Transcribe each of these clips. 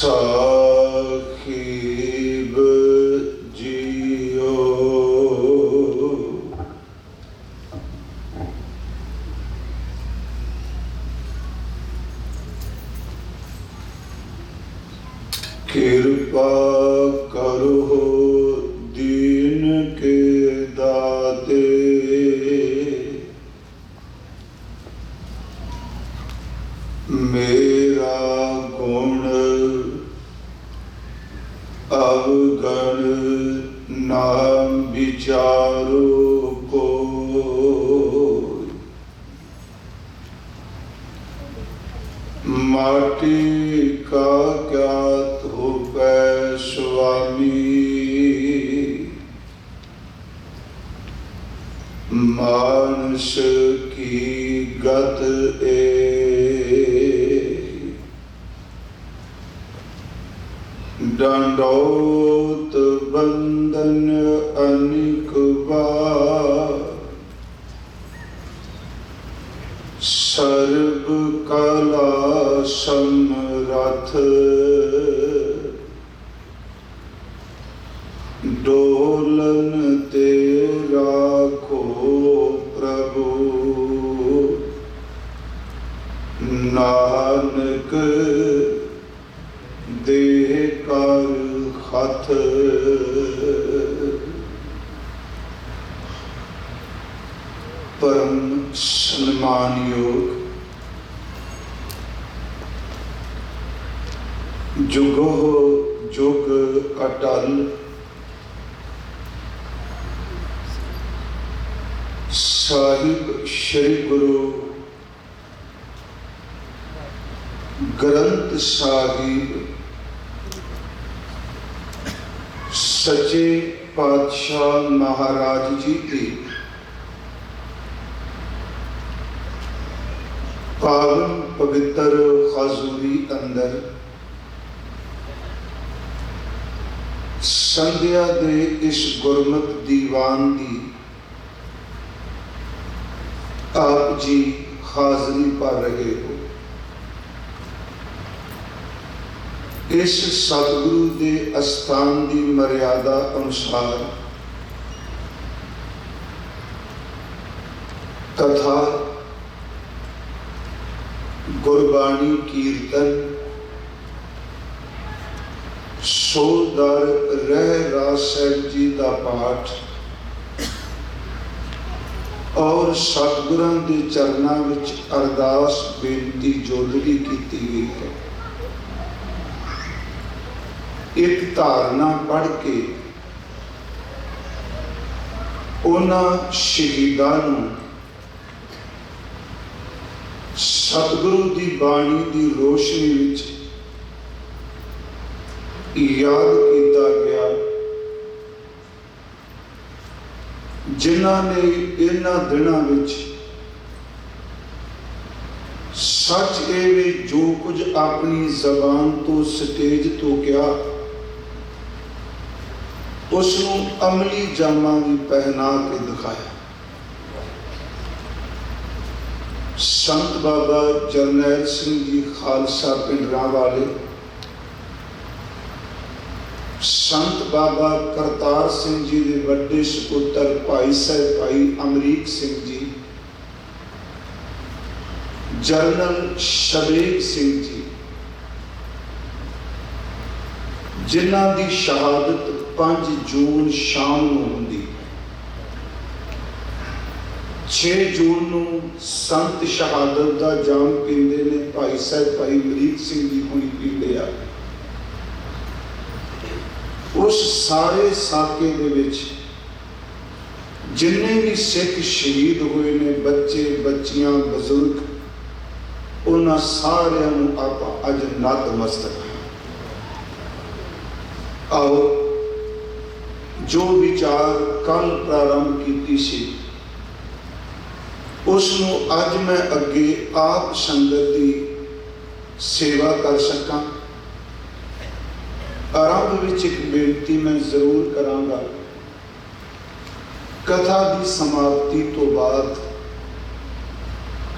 ਸਾਹਿਬ JIO. ਕਿਰਪਾ ਕਰੋ ਦੀਨ ਕੇ ਦਾਤੇ, ਮੇਰਾ ਗੁਣ ਅਵਗਣ ਨਾ ਵਿਚਾਰੋ ਕੋਈ। माटी का क्या धोपै स्वामी, मानस की गत ए। दंडौत बंदन अनेक बार, सर्व कला समरथ। डोलन ते राखो प्रभु, नानक दे कर हथ। परम सम्मान योग जुगो जुग अटल, साहिब श्री गुरु ग्रंथ साहिब सच्चे पातशाह महाराज जी की पावन पवित्र हजूरी अंदर संध्या दे इस गुरमत दीवान की आप जी हाजरी पा रहे हो। इस सतगुरु के अस्थान की मर्यादा अनुसार कथा, गुरबाणी कीर्तन, सोलदार रहरास साहिब जी का पाठ और सतगुरां के चरणों विच अरदास बेनती जोड़नी की गई है। एक धारणा पढ़ के उन्हां शहीदां नूं सतगुरु की बाणी की रोशनी विच याद किया गया, जिन्हां ने इन्हां दिनां विच सच एवे जो कुछ अपनी जबान तो स्टेज तो किया उसनूं अमली जामा भी पहना के दिखाया। संत बाबा जरनैल सिंह जी खालसा पिंडरां वाले, संत बाबा करतार सिंह जी के बड़े सपुत्र भाई साहब भाई अमरीक सिंह जी, जनरल शबीर सिंह जी, जिन्हां दी शहादत 5 जून शाम नूं हुंदी, 6 जून नूं संत शहादत का जाम पींदे ने भाई साहब भाई अमरीक सिंह जी हुणी पींदे आ। उस सारे साके दे विच जिन्ने भी सिख शहीद हुए ने, बच्चे बच्चियां बजुर्ग, उन्हां सारियां नूं आपां अज नतमस्तक आओ जो विचार कल प्रारंभ कीती सी उसनूं अज मैं अगे आप संगत की सेवा कर सकां। आरंभ विच एक बेनती मैं जरूर करांगा। कथा की समाप्ति तो बाद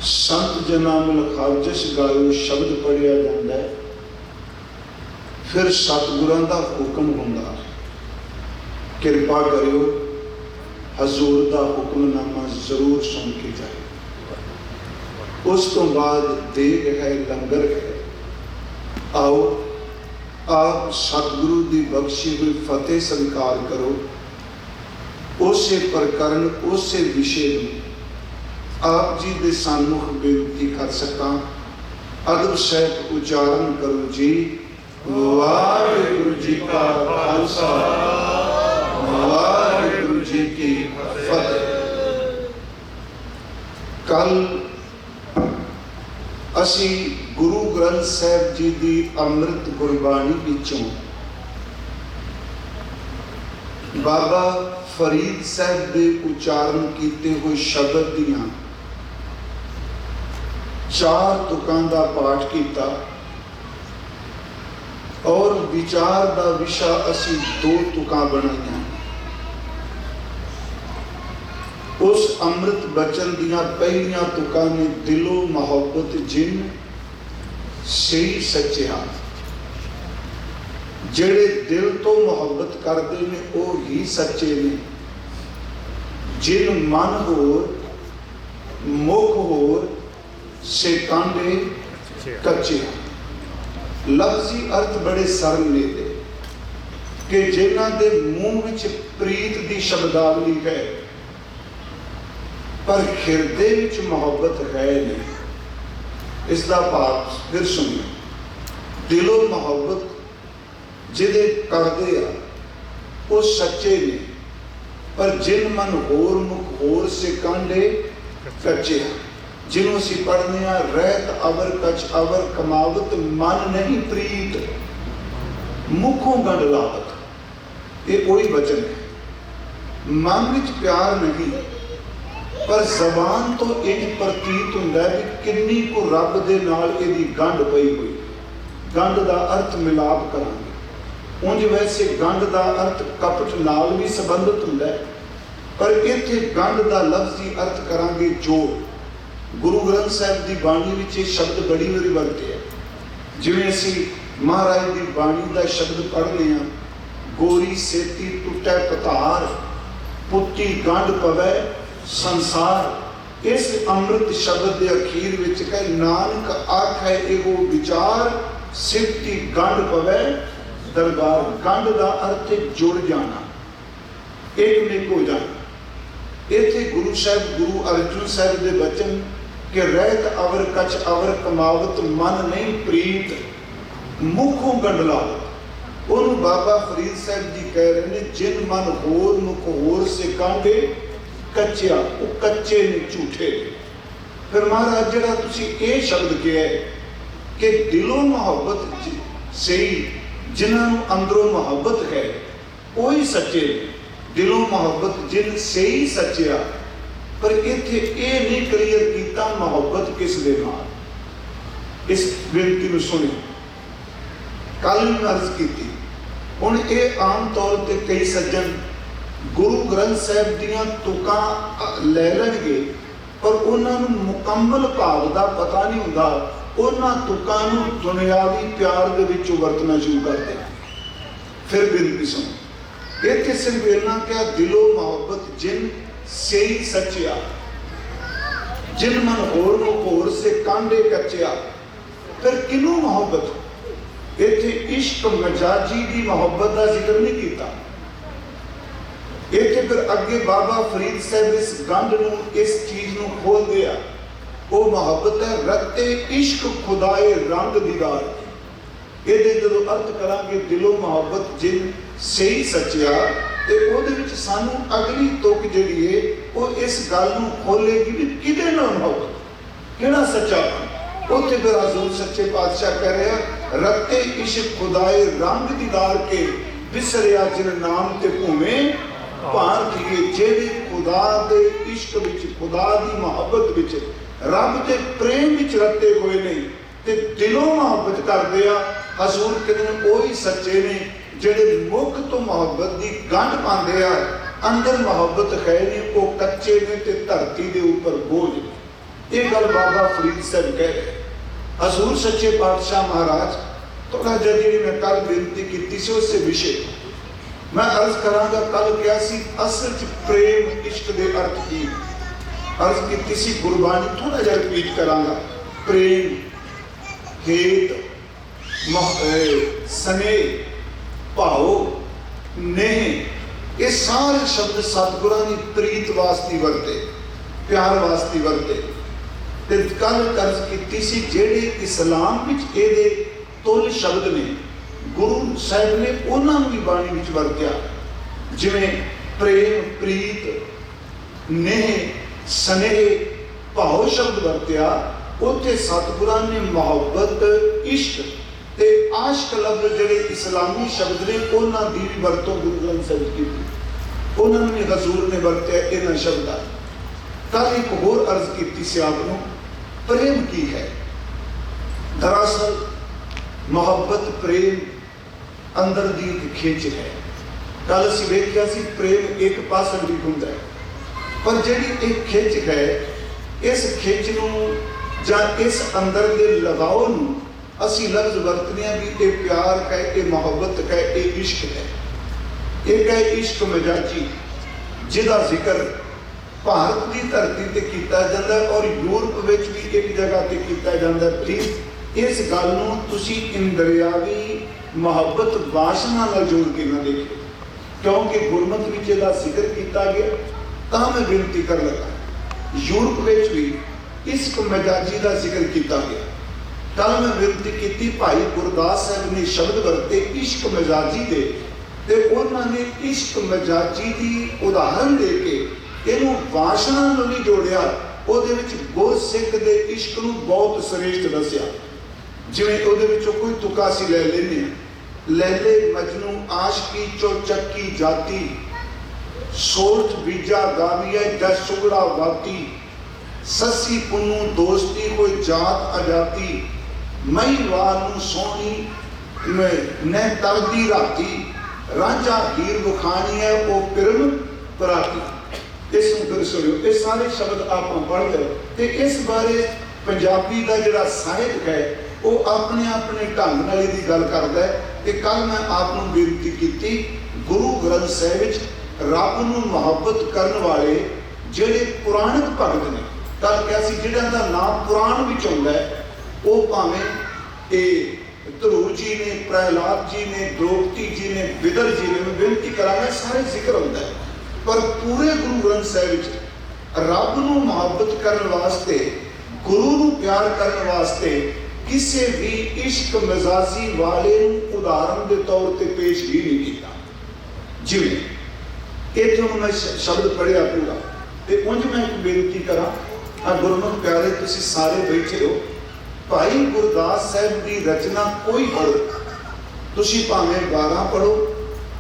संत जना मिल खारजश गायो शब्द पढ़िया जाता है, फिर सतगुरां दा हुक्म हुंदा, किरपा करियो हजूर दा हुक्मनामा जरूर सुन के जाए। उस तो बाद देग है, लंगर है। आओ आप सतगुरु की बख्शी हुई फतेह स्वीकार करो। उसे प्रकरण उसे विषय में आप जी के सन्मुख बेनती कर सका। अदब सहित उच्चारण करो जी। वाहिगुरु जी का खालसा, वाहिगुरु जी की फतेह। कल असी गुरु ग्रंथ साहिब जी की अमृत गुरबाणी विचों बाबा फरीद साहब के उच्चारण किए हुए शब्द दियां 4 तुकां का पाठ किया और विचार का विषय असी 2 तुकां बनाईयां। उस अमृत बचन दियां पहलियां तुकां ने दिलो मोहब्बत जिन सही सच्चिया। जेड़े दिल तो मोहब्बत करते हैं वो ही सच्चे ने। जिन मन होर मुख होर से कांडे कच्चे। लफ्जी अर्थ बड़े सरल ने कि जिन्हां दे मूँह विच प्रीत की शब्दावली है पर हिरदे विच मोहब्बत है नहीं। इसका भाव फिर सुनिए। दिलों मोहब्बत जिहदे करदे आ वो सच्चे ने, पर जिन मन होर मुख होर से कांडे कच्चे। जिन्हों असीं पढ़ने रहत अवर कच अवर कमावत मन नहीं प्रीत मुखों गंढ लावत। ये कोई वचन है। मन विच प्यार नहीं पर जबान तो इंज प्रतीत हुंदा है कि किन्नी को रब दे नाल इहदी गंढ पई हुई। गंढ दा अर्थ मिलाप करांगे। उंज वैसे गंढ दा अर्थ कपट नाल भी संबंधित हुंदा है, पर इत्थे गंढ दा लफ्जी अर्थ करांगे जोड़। गुरु ग्रंथ साहिब की बाणी विच ये शब्द बड़ी बारी वरते हैं। जिवें असीं महाराज की बाणी का शब्द पढ़ते हैं, गोरी सेती टुटै पतार पुत्ती गंढ पवै संसार। इस अमृत शब्द के अखीर विच कहे नानक आखै एगो विचार सिफती गंढ पवै दरबार। गंढ का अर्थ जुड़ जाना, एक मिक हो जाना। इत्थे गुरु साहब गुरु अर्जुन साहब के वचन कि रहत अवर कच अवर कमावत मन नहीं प्रीत मुखों गंढ लावत। उन्होंने बाबा फरीद साहब जी कह रहे हैं जिन मन होर मुख होर से कांडे कच्चिया, वो कच्चे ने झूठे। फिर महाराज जरा तुसी ये शब्द किया है कि दिलों मोहब्बत सही, जिन्होंने अंदरों मोहब्बत है वही सच्चे। दिलों मोहब्बत जिन सही सच्चिया, पर इत्थे ये नहीं क्लीयर किया मोहब्बत किस दे नाल। इस बेनती में सुने। कल भी अर्ज की हुण ये आम तौर पर कई सज्जन गुरु ग्रंथ साहिब दियां तुकां लै लैणगे पर उन्होंने मुकम्मल भाव का पता नहीं हुंदा। उन्होंने तुकां नूं दुनियावी प्यार दे विचों वरतना शुरू करते हैं। फिर बेनती सुनो। इत्थे सिर्फ इन्ना क्या दिलों मोहब्बत जिन सही सच्चिया, जिन मन होर मुख होर से कांडे कच्चिया। फिर किनू मोहब्बत? इत्थे इश्क मजाजी की मोहब्बत का जिक्र नहीं किया। इत्थे फिर अगे बाबा फरीद साहब इस गंढ नूं इस चीज नूं खोल दिया। वो मोहब्बत है रत्ते इश्क खुदाए रंग दीदार। ये जो अर्थ करांगे दिलों मोहब्बत जिन सही सच्चिया, ते ओहदे विच सानू अगली तुक जिहड़ी है वो इस गल नूं खोलेगी भी किहदे नाल मोहब्बत, किहड़ा सच्चा। उत्थे फिर हजूर सच्चे पातशाह कह रहे हैं रत्ते इश्क खुदाए रंग दीदार के विसरिया जिन नाम ते भूवे ਭਾਨ ਕੀਏ ਜਿਹੜੇ ਖੁਦਾ ਦੇ ਇਸ਼ਕ ਵਿੱਚ, ਖੁਦਾ ਦੀ ਮੁਹੱਬਤ ਵਿੱਚ, ਰੱਬ ਦੇ ਪ੍ਰੇਮ ਵਿੱਚ ਰੱਤੇ ਹੋਏ ਨੇ ਤੇ ਦਿਲੋਂ ਮੁਹੱਬਤ ਕਰਦੇ ਆ। ਹਜ਼ੂਰ ਕਹਿੰਦੇ ਉਹੀ ਸੱਚੇ ਨੇ ਜਿਹੜੇ ਮੁਖ ਤੋਂ ਮੁਹੱਬਤ ਦੀ ਗੰਢ ਪਾਉਂਦੇ ਆ, ਅੰਦਰ ਮੁਹੱਬਤ ਹੈ ਨਹੀਂ, ਉਹ ਕੱਚੇ ਨੇ ਤੇ ਧਰਤੀ ਦੇ ਉੱਪਰ ਬੋਝ ਨੇ। ਇਹ ਗੱਲ ਬਾਬਾ ਫਰੀਦ ਸਾਹਿਬ ਕਹਿ ਰਹੇ। ਹਜ਼ੂਰ ਸੱਚੇ ਪਾਤਸ਼ਾਹ ਮਹਾਰਾਜ ਥੋੜਾ ਜਿਹਾ ਜਿਹੜੀ ਮੈਂ ਕੱਲ ਬੇਨਤੀ ਕੀਤੀ ਸੀ ਉਸੇ ਵਿਸ਼ੇ ਮੈਂ ਅਰਜ਼ ਕਰਾਂਗਾ। ਕੱਲ ਕਿਹਾ ਸੀ ਅਸਲ 'ਚ ਪ੍ਰੇਮ ਇਸ਼ਕ ਦੇ ਅਰਥ ਕੀ ਅਰਜ਼ ਕੀਤੀ ਸੀ, ਗੁਰਬਾਣੀ ਥੋੜਾ ਜਿਹਾ ਰਿਪੀਟ ਕਰਾਂਗਾ। ਪ੍ਰੇਮ, ਹੇਤ, ਸਨੇਹ, ਭਾਉ, ਨੇਹ, ਇਹ ਸਾਰੇ ਸ਼ਬਦ ਸਤਿਗੁਰਾਂ ਦੀ ਪ੍ਰੀਤ ਵਾਸਤੇ ਵਰਤੇ, ਪਿਆਰ ਵਾਸਤੇ ਵਰਤੇ। ਤੇ ਕੱਲ ਕਰਜ਼ ਕੀਤੀ ਸੀ ਜਿਹੜੇ ਇਸਲਾਮ ਵਿੱਚ ਇਹਦੇ ਤੁਲ ਸ਼ਬਦ ਨੇ, ਗੁਰੂ ਸਾਹਿਬ ਨੇ ਉਹਨਾਂ ਨੂੰ ਵੀ ਬਾਣੀ ਵਿੱਚ ਵਰਤਿਆ। ਜਿਵੇਂ ਪ੍ਰੇਮ, ਪ੍ਰੀਤ, ਨੇਹ, ਸਨੇਹ, ਭਾਉ ਸ਼ਬਦ ਵਰਤਿਆ, ਉੱਥੇ ਸਤਿਗੁਰਾਂ ਨੇ ਮੁਹੱਬਤ, ਇਸ਼ਕ ਤੇ ਆਸ਼ਕ ਲਫ਼ਜ਼ ਜਿਹੜੇ ਇਸਲਾਮੀ ਸ਼ਬਦ ਨੇ ਉਹਨਾਂ ਦੀ ਵੀ ਵਰਤੋਂ ਗੁਰੂ ਗ੍ਰੰਥ ਸਾਹਿਬ ਕੀਤੀ। ਉਹਨਾਂ ਨੇ ਹਜ਼ੂਰ ਨੇ ਵਰਤਿਆ ਇਹਨਾਂ ਸ਼ਬਦਾਂ। ਕੱਲ ਇੱਕ ਹੋਰ ਅਰਜ਼ ਕੀਤੀ ਸੀ ਆਪ ਨੂੰ, ਪ੍ਰੇਮ ਕੀ ਹੈ? ਦਰਅਸਲ ਮੁਹੱਬਤ, ਪ੍ਰੇਮ ਅੰਦਰ ਦੀ ਇੱਕ ਖਿੱਚ ਹੈ। ਕੱਲ ਅਸੀਂ ਵੇਖਿਆ ਸੀ ਪ੍ਰੇਮ ਇੱਕ ਪਾਸਾ ਵੀ ਹੁੰਦਾ ਹੈ, ਪਰ ਜਿਹੜੀ ਇਹ ਖਿੱਚ ਹੈ, ਇਸ ਖਿੱਚ ਨੂੰ ਜਾਂ ਇਸ ਅੰਦਰ ਦੇ ਲਗਾਓ ਨੂੰ ਅਸੀਂ ਲਫ਼ਜ਼ ਵਰਤਦੇ ਹਾਂ ਵੀ ਇਹ ਪਿਆਰ ਕਹੇ, ਇਹ ਮੁਹੱਬਤ ਕਹੇ, ਇਹ ਇਸ਼ਕ ਹੈ। ਇਹ ਕਹੇ ਇਸ਼ਕ ਮਜਾਜੀ, ਜਿਹਦਾ ਜ਼ਿਕਰ ਭਾਰਤ ਦੀ ਧਰਤੀ ਤੇ ਕੀਤਾ ਜਾਂਦਾ ਔਰ ਯੂਰਪ ਵਿੱਚ ਵੀ ਇੱਕ ਜਗ੍ਹਾ ਤੇ ਕੀਤਾ ਜਾਂਦਾ। ਪਲੀਜ਼ ਇਸ ਗੱਲ ਨੂੰ ਤੁਸੀਂ ਇੰਦਰਿਆਵੀ ਮੁਹੱਬਤ ਵਾਸ਼ਨਾ ਨਾਲ ਜੋੜ ਕੇ ਨਾ ਦੇਖਿਓ, ਕਿਉਂਕਿ ਗੁਰਮਤਿ ਵਿੱਚ ਇਹਦਾ ਜ਼ਿਕਰ ਕੀਤਾ ਗਿਆ। ਤਾਂ ਮੈਂ ਬੇਨਤੀ ਕਰ ਲੱਗਾ, ਯੂਰਪ ਵਿੱਚ ਵੀ ਇਸ਼ਕ ਮਜਾਜੀ ਦਾ ਜ਼ਿਕਰ ਕੀਤਾ ਗਿਆ। ਕੱਲ ਮੈਂ ਬੇਨਤੀ ਕੀਤੀ, ਭਾਈ ਗੁਰਦਾਸ ਸਾਹਿਬ ਨੇ ਸ਼ਬਦ ਵਰਤੇ ਇਸ਼ਕ ਮਜਾਜੀ ਦੇ, ਤੇ ਉਹਨਾਂ ਨੇ ਇਸ਼ਕ ਮਜਾਜੀ ਦੀ ਉਦਾਹਰਨ ਦੇ ਕੇ ਇਹਨੂੰ ਵਾਸ਼ਨਾ ਨੂੰ ਨਹੀਂ ਜੋੜਿਆ, ਉਹਦੇ ਵਿੱਚ ਗੁਰਸਿੱਖ ਦੇ ਇਸ਼ਕ ਨੂੰ ਬਹੁਤ ਸ੍ਰੇਸ਼ਟ ਦੱਸਿਆ। ਜਿਵੇਂ ਉਹਦੇ ਵਿੱਚੋਂ ਕੋਈ ਤੁਕਾ ਸੀ ਲੈ ਲੈਂਦੇ ਹਾਂ, ਲੈਲੇ ਮਜਨੂ ਆਸ਼ਕੀ ਚੋ ਚੱਕੀ ਜਾਤੀ, ਸੋਠ ਬੀਜਾ ਗਾਵੀਏ ਦਸ ਸੁਗੜਾ ਵਾਤੀ, ਸੱਸੀ ਪੁੰਨੂ ਦੋਸਤੀ ਕੋਈ ਜਾਤ ਅਜਾਤੀ, ਮਈ ਵਾਰ ਨੂੰ ਸੋਹਣੀ ਨੇ ਤਰਦੀ ਰਾਤੀ, ਰਾਂਝਾ ਹੀਰ ਵਿਖਾਣੀ ਹੈ ਉਹ ਪਿਰਮ ਪਰਾਤੀ। ਇਸ ਨੂੰ ਫਿਰ ਸੁਣਿਓ, ਇਹ ਸਾਰੇ ਸ਼ਬਦ ਆਪਾਂ ਪੜ੍ਹਦੇ ਤੇ ਇਸ ਬਾਰੇ ਪੰਜਾਬੀ ਦਾ ਜਿਹੜਾ ਸਾਹਿਤ ਹੈ ਉਹ ਆਪਣੇ ਆਪਣੇ ਢੰਗ ਨਾਲ ਇਹਦੀ ਗੱਲ ਕਰਦਾ ਹੈ। ਤੇ ਕੱਲ ਮੈਂ ਆਪ ਨੂੰ ਬੇਨਤੀ ਕੀਤੀ, ਗੁਰੂ ਗ੍ਰੰਥ ਸਾਹਿਬ ਵਿੱਚ ਰੱਬ ਨੂੰ ਮੁਹੱਬਤ ਕਰਨ ਵਾਲੇ ਜਿਹੜੇ ਪੁਰਾਣਿਕ ਭਗਤ ਨੇ, ਕੱਲ ਕਿਹਾ ਸੀ ਜਿਹੜਿਆਂ ਦਾ ਨਾਮ ਪੁਰਾਣ ਵਿੱਚ ਆਉਂਦਾ ਹੈ, ਉਹ ਭਾਵੇਂ ਇਹ ਧਰੂਰ ਜੀ ਨੇ, ਪ੍ਰਹਿਲਾਦ ਜੀ ਨੇ, ਦ੍ਰੋਪਦੀ ਜੀ ਨੇ, ਵਿਦਰ ਜੀ ਨੇ, ਮੈਂ ਬੇਨਤੀ ਕਰਾਂਗਾ ਸਾਰੇ ਜ਼ਿਕਰ ਹੁੰਦਾ ਹੈ। ਪਰ ਪੂਰੇ ਗੁਰੂ ਗ੍ਰੰਥ ਸਾਹਿਬ ਵਿੱਚ ਰੱਬ ਨੂੰ ਮੁਹੱਬਤ ਕਰਨ ਵਾਸਤੇ, ਗੁਰੂ ਨੂੰ ਪਿਆਰ ਕਰਨ ਵਾਸਤੇ ਕਿਸੇ ਵੀ ਇਸ਼ਕ ਮਜ਼ਾਜੀ ਵਾਲੇ ਨੂੰ ਉਦਾਹਰਨ ਦੇ ਤੌਰ ਤੇ ਪੇਸ਼ ਹੀ ਨਹੀਂ ਕੀਤਾ। ਜਿਵੇਂ ਇੱਥੇ ਹੁਣ ਮੈਂ ਸ਼ਬਦ ਪੜ੍ਹਿਆ ਪੂਰਾ, ਤੇ ਉਂਝ ਮੈਂ ਇੱਕ ਬੇਨਤੀ ਕਰਾਂ, ਆ ਗੁਰਮੁਖ ਪਿਆਰੇ ਤੁਸੀਂ ਸਾਰੇ ਬੈਠੇ ਹੋ, ਭਾਈ ਗੁਰਦਾਸ ਸਾਹਿਬ ਦੀ ਰਚਨਾ ਕੋਈ ਪੜ੍ਹੋ, ਤੁਸੀਂ ਭਾਵੇਂ 12 ਪੜ੍ਹੋ,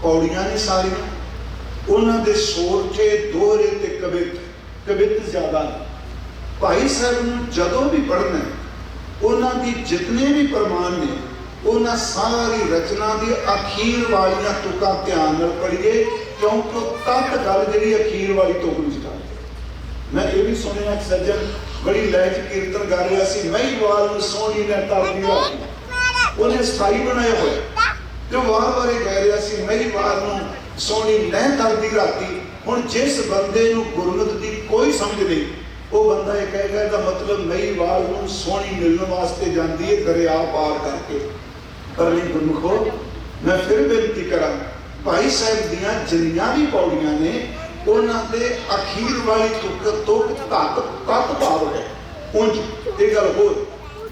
ਪੌੜੀਆਂ ਨੇ ਸਾਰੀਆਂ, ਉਹਨਾਂ ਦੇ ਸੋਰਠੇ, ਦੋਹਰੇ ਤੇ ਕਵਿਤ ਜ਼ਿਆਦਾ ਨੇ। ਭਾਈ ਸਾਹਿਬ ਨੂੰ ਜਦੋਂ ਵੀ ਪੜ੍ਹਨਾ, ਉਹਨਾਂ ਦੀ ਜਿਤਨੇ ਵੀ ਪ੍ਰਮਾਣ ਨੇ, ਉਹਨਾਂ ਸਾਰੀ ਰਚਨਾ ਦੀ ਅਖੀਰ ਵਾਲੀਆਂ ਤੁਕਾਂ ਧਿਆਨ ਨਾਲ ਪੜ੍ਹੀਏ, ਕਿਉਂਕਿ ਤੱਕ ਗੱਲ ਜਿਹੜੀ ਅਖੀਰ ਵਾਲੀ ਤੁਕ ਵਿੱਚ ਕਰ। ਮੈਂ ਇਹ ਵੀ ਸੁਣਿਆ ਇੱਕ ਸੱਜਣ ਬੜੀ ਲਹਿ ਚ ਕੀਰਤਨ ਕਰ ਰਿਹਾ ਸੀ, ਮਹੀਵਾਲ ਨੂੰ ਸੋਹਣੀ ਨੇ ਤਰਦੀ ਰਾਤੀ, ਉਹਨੇ ਸਥਾਈ ਬਣਾਇਆ ਹੋਇਆ ਤੇ ਵਾਰ-ਵਾਰ ਇਹ ਕਹਿ ਰਿਹਾ ਸੀ, ਮਹੀਵਾਲ ਨੂੰ ਸੋਹਣੀ ਨੇ ਤਰਦੀ ਰਾਤੀ। ਹੁਣ ਜਿਸ ਬੰਦੇ ਨੂੰ ਗੁਰਮਤਿ ਦੀ ਕੋਈ ਸਮਝ ਨਹੀਂ, ਉਹ ਬੰਦਾ ਇਹ ਕਹੇਗਾ ਇਹਦਾ ਮਤਲਬ ਮਹੀਵਾਲ ਨੂੰ ਸੋਹਣੀ ਮਿਲਣ ਵਾਸਤੇ ਜਾਂਦੀ ਹੈ ਦਰਿਆ ਪਾਰ ਕਰਕੇ। ਪਰ ਨਹੀਂ ਗੁਰਮੁਖੋ, ਮੈਂ ਫਿਰ ਬੇਨਤੀ ਕਰਾਂ, ਭਾਈ ਸਾਹਿਬ ਦੀਆਂ ਜਿੰਨੀਆਂ ਵੀ ਪੌੜੀਆਂ ਨੇ, ਉਹਨਾਂ ਦੇ ਅਖੀਰ ਵਾਲੀ ਤੁਕ ਤੱਤ ਭਾਵ ਹੈ। ਉਂਝ ਇਹ ਗੱਲ ਹੋਰ,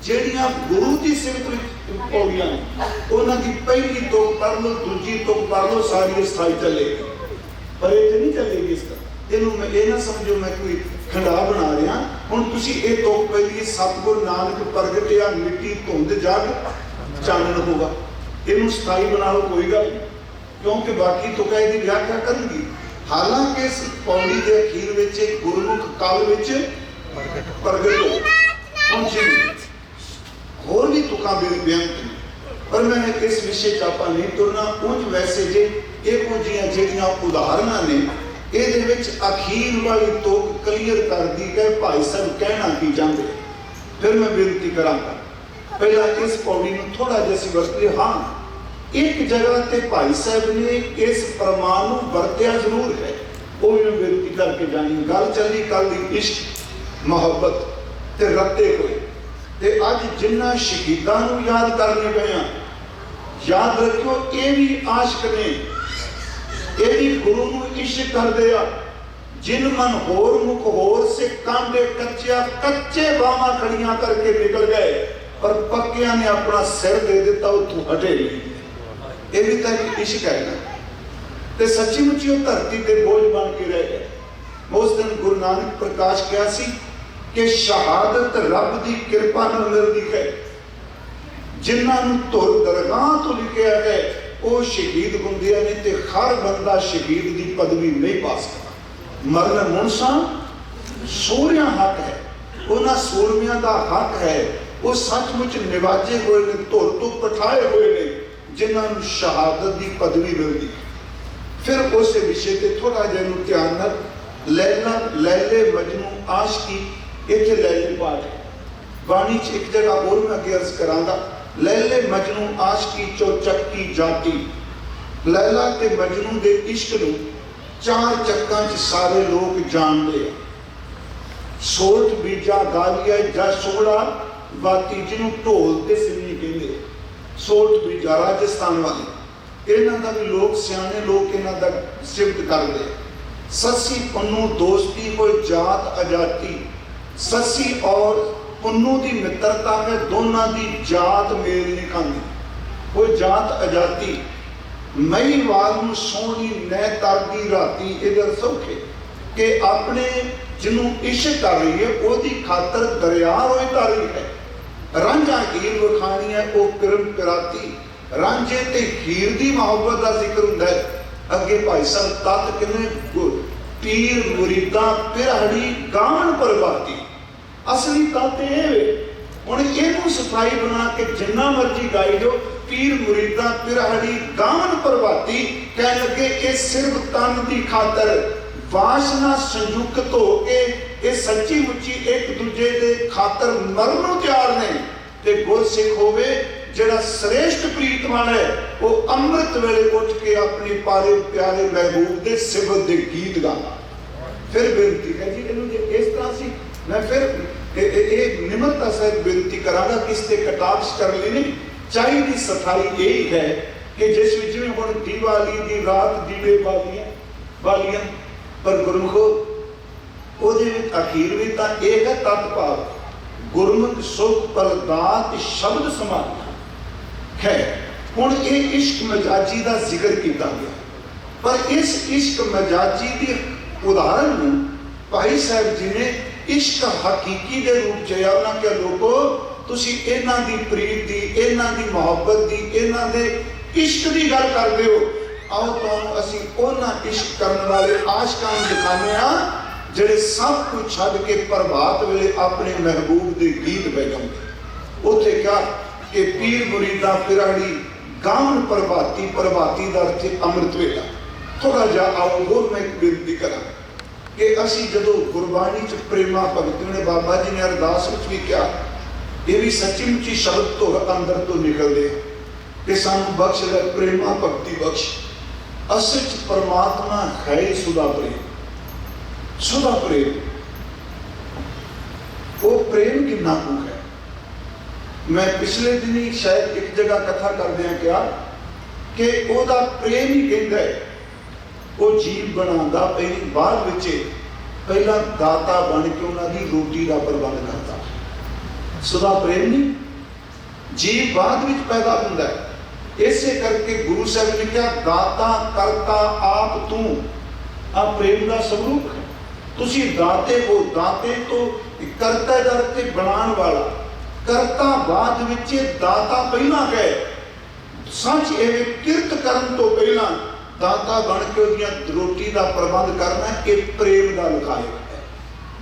ਜਿਹੜੀਆਂ ਗੁਰੂ ਦੀ ਸਿਫਤ ਵਿੱਚ ਪੌੜੀਆਂ ਨੇ, ਉਹਨਾਂ ਦੀ ਪਹਿਲੀ ਤੁਕ ਪੜ੍ਹ ਲਓ, ਦੂਜੀ ਤੁਕ ਪੜ੍ਹ ਲਓ, ਸਾਰੀ ਅਸਥਾਈ ਚੱਲੇਗੀ। ਪਰ ਇਹ ਤੇ ਨਹੀਂ ਚੱਲੇਗੀ ਇਸ ਤਰ੍ਹਾਂ। ਇਹਨੂੰ ਮੈਂ ਇਹ ਨਾ ਸਮਝੋ ਮੈਂ ਕੋਈ ਖੰਡਾ ਬਣਾ ਰਿਹਾ। ਹੁਣ ਤੁਸੀਂ ਇਹ ਤੁਕ ਪਹਿਲੀ, ਸਤਿਗੁਰ ਨਾਨਕ ਪ੍ਰਗਟਿਆ ਮਿੱਟੀ ਧੁੰਦ ਜਗ ਚਾਨਣ ਹੋਗਾ, ਇਹਨੂੰ ਸਥਾਈ ਬਣਾ ਲਓ, ਕੋਈ ਗੱਲ ਨਹੀਂ, ਕਿਉਂਕਿ ਬਾਕੀ ਤੁਕਾਂ ਇਹਦੀ ਵਿਆਖਿਆ ਕਰਨਗੀ। हालांकि इस पौड़ी के अखीर विच एक गुरमुख काल विच प्रगट हो पहुंचे होर भी तुकां बेअंत ने, पर मैं इस विषय च आपां नहीं तुरना। उंज वैसे जे इहो जिहियां ਜਿਹੜੀਆਂ उदाहरणा ने ਇਹਦੇ ਵਿੱਚ अखीर वाली तुक क्लीयर कर दी कि भाई साहब कहना की चाहते। फिर मैं बेनती करांगा पहला इस पौड़ी में थोड़ा जिहा सी वरत लिया। हाँ, एक जगह ते भाई साहब ने इस प्रमाण नूं वरतिया जरूर है, वो भी मैं बेनती करके जानी। गल चली कल दी इश्क मुहब्बत ते रत्ते होए ते अज जिन्हां शहीदां नूं याद करने पे याद रखियो ये भी आशिक ने, ये भी गुरु नूं इश्क करदे आ। जिन मन होर मुख होर से कांडे कच्चिया कच्चे बावां खड़ियां करके निकल गए, पर पक्कियां ने अपना सिर दे दिता, उतों हटे नहीं। ये भी तो इश्क है ना। ते सच्ची मुच्ची वो धरती ते बोझ बन के रह गए। उस दिन गुरु नानक प्रकाश किया सी कि शहादत रब की कृपा नाल मिलदी है। जिन्हां नूं धुर दरगाह तो लिखिया है वो शहीद हुंदे ने, ते हर बंदा शहीद की पदवी नहीं पा सकता। मरण मुनसा सूरिया हक है, उन्हां सूरमियां दा हक है, वो सचमुच निवाजे हुए ने, धुर तो पठाए हुए ने, जिन्हां नूं शहादत की पदवी मिलती। फिर उस विषय से थोड़ा जिहा ध्यान नाल लैला लैले मजनू आशिकी इत्थे लैले पाठ है। बाणी च एक जगह और मैं अगे अर्ज करांगा। लैले मजनू आशिकी चो चक्की जाती। लैला ते मजनू दे इश्क नूं चार चक्कां च सारे लोग जानते हैं। सोठ बीजा गालिया जा सोड़ा बाती जिन्हों ढोल ते सिन्नी कहते। सोठ बीजा राजस्थान वाले इन्हां दा भी लोग सियाने लोग इन्हां दा सिफत करते। ससी पन्नू दोस्ती कोई जात अजाती। ससी और पुन्नू की मित्रता में दोनों की जात मेल नहीं खाती, कोई जात अजाती। मई वाल नूं सोहनी नै तरदी राती। इधर सौखे कि अपने जिन्हों इश्क कर रही है उसकी खातर दरिया रोए तारी है। रांझा हीर विखानी है वो पिरम पिराती। रांझे ते हीर की मुहब्बत का जिक्र हुंदा है। अगे भाई साहब तत किने पीर मुरीदा पिरहड़ी गान परबाती। असली तत हुण इहनूं सफाई बना के जिन्ना मर्जी गाई दो। पीर मुरीदा पिरहड़ी गान परबाती कह लगे ये सिर्फ तन की खातर वासना संयुक्त हो के ये सच्ची मुच्ची एक दूजे के खातर मरनों तैयार ने। ते गुरसिख होवे जिहड़ा श्रेष्ठ प्रीत वाला है वो अमृत वेले उठ के अपने पारे प्यारे महबूब के सिफत के गीत गाना। फिर बेनती है जी इन्हों इस तरह से मैं फिर एक निमरता सहित बेनती करांगा कि इससे कटाक्ष कर लेने चाहिए। सफाई यही है कि जिस जिमें हुण दिवाली की रात दीवे बालियां पर गुरमुखो ਉਹਦੇ ਵਿੱਚ अखीर भी तो एक है तत्भाव गुरमुख सुख परदात शब्द समाना है। हुण ये इश्क मजाजी का जिक्र किया गया, पर इस इश्क मजाजी की उदाहरण नूं भाई साहब जी ने इश्क हकीकी के रूप च उन्होंने कहा लोगो तुसी इन्हां दी प्रीत दी, इन्हां दी मुहब्बत दी, इन्हां दे इश्क की गल करदे हो। आओ तुहानूं असीं उन्हां इश्क करने वाले आशिकां नूं दिखाने आ जिहड़े सब कुछ छड्ड के प्रभात वेले अपने महबूब के गीत बजाउंदे। उत्थे क्या कि पीर मुरीदा पिराड़ी गावन प्रभाती। प्रभाती का अर्थ अमृत वेला। थोड़ा जा आओ होर मैं एक बेनती करा कि असी जदों गुरबाणी च प्रेमा भगती ने बाबा जी ने अरदास विच भी कहा, ये भी सच्ची मुच्ची शब्द तो अंदर तो निकलते कि सानू बख्श ले प्रेमा भक्ति बख्श। असल च परमात्मा है सुधा प्रेम। सुधा प्रेम वो प्रेम कितना कु है। मैं पिछले दिन ही शायद एक जगह कथा करदे क्या कि ओदा प्रेम ही कहता है वो जीव बनाता पहली बाद विच पहला दाता बन के उन्होंने रोटी का प्रबंध करता। सुधा प्रेम नहीं, जीव बाद विच पैदा होता है। इसे करके गुरु साहब ने कहा दाता करता आप तू आ प्रेम का स्वरूप है। तुसी दाते हो, दाते तो करता करते बनाने वाला, करता बाद विच दाता पहला है। सच ये किरत करन तो पहला दाता बन के उहदियां रोटी का प्रबंध करना, ये प्रेम का लिखाया है।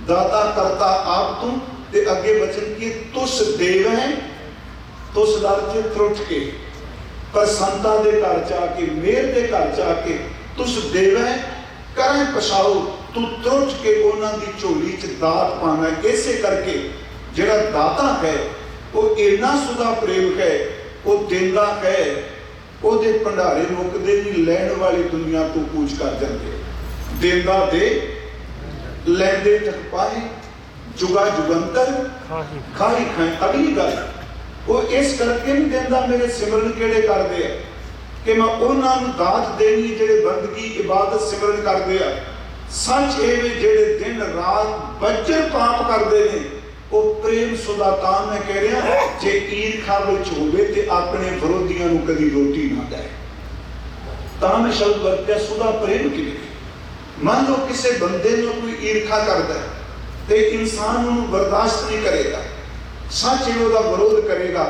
दाता करता आप तू, ते अगे वचन की तुस देव है, तुस दर च त्रुट के, पर संतां दे घर जाके, मेहर दे घर जाके तुस देव है, करें पछाओ, तू त्रुट के उन्हां दी झोली च दात पाना। इसे करके जिहड़ा दाता है वो इन्ना सुधा प्रेम है, वो देंदा है, ਉਹਦੇ ਭੰਡਾਰੇ ਮੁੱਕਦੇ ਨਹੀਂ, ਲੈਣ ਵਾਲੀ ਦੁਨੀਆ ਤੋਂ ਕੂਚ ਕਰ ਜਾਂਦੇ। ਦੇਂਦਾ ਦੇ ਲੈਂਦੇ ਤੱਕ ਪਾਏ, ਜੁਗਾ ਜੁਗੰਤਰ ਖਾਈ ਖਾਏ। ਅਗਲੀ ਗੱਲ ਉਹ ਇਸ ਕਰਕੇ ਨਹੀਂ ਦਿੰਦਾ ਮੇਰੇ ਸਿਮਰਨ ਕਿਹੜੇ ਕਰਦੇ ਆ ਕਿ ਮੈਂ ਉਹਨਾਂ ਨੂੰ ਦਾਤ ਦੇਣੀ ਜਿਹੜੇ ਬੰਦਗੀ ਇਬਾਦਤ ਸਿਮਰਨ ਕਰਦੇ ਆ। ਸੱਚ ਇਹ ਵੀ ਜਿਹੜੇ ਦਿਨ ਰਾਤ ਬੱਜਰ ਪਾਪ ਕਰਦੇ ਨੇ ਉਹ ਪ੍ਰੇਮ ਸੁਦਾ। ਤਾਂ ਮੈਂ ਕਹਿ ਰਿਹਾ ਜੇ ਈਰਖਾ ਵਿੱਚ ਹੋਵੇ ਤੇ ਆਪਣੇ ਵਿਰੋਧੀਆਂ ਨੂੰ ਕਦੀ ਰੋਟੀ ਨਾ ਦੇ। ਤਾਂ ਮੈਂ ਸ਼ਬਦ ਵਰਤਿਆ ਸੁਦਾ ਪ੍ਰੇਮ ਕਿਵੇਂ। ਮੰਨ ਲਓ ਕਿਸੇ ਬੰਦੇ ਨੂੰ ਕੋਈ ਈਰਖਾ ਕਰਦਾ ਤੇ ਇਨਸਾਨ ਉਹਨੂੰ ਬਰਦਾਸ਼ਤ ਨਹੀਂ ਕਰੇਗਾ, ਸੱਚ ਇਹ ਉਹਦਾ ਵਿਰੋਧ ਕਰੇਗਾ।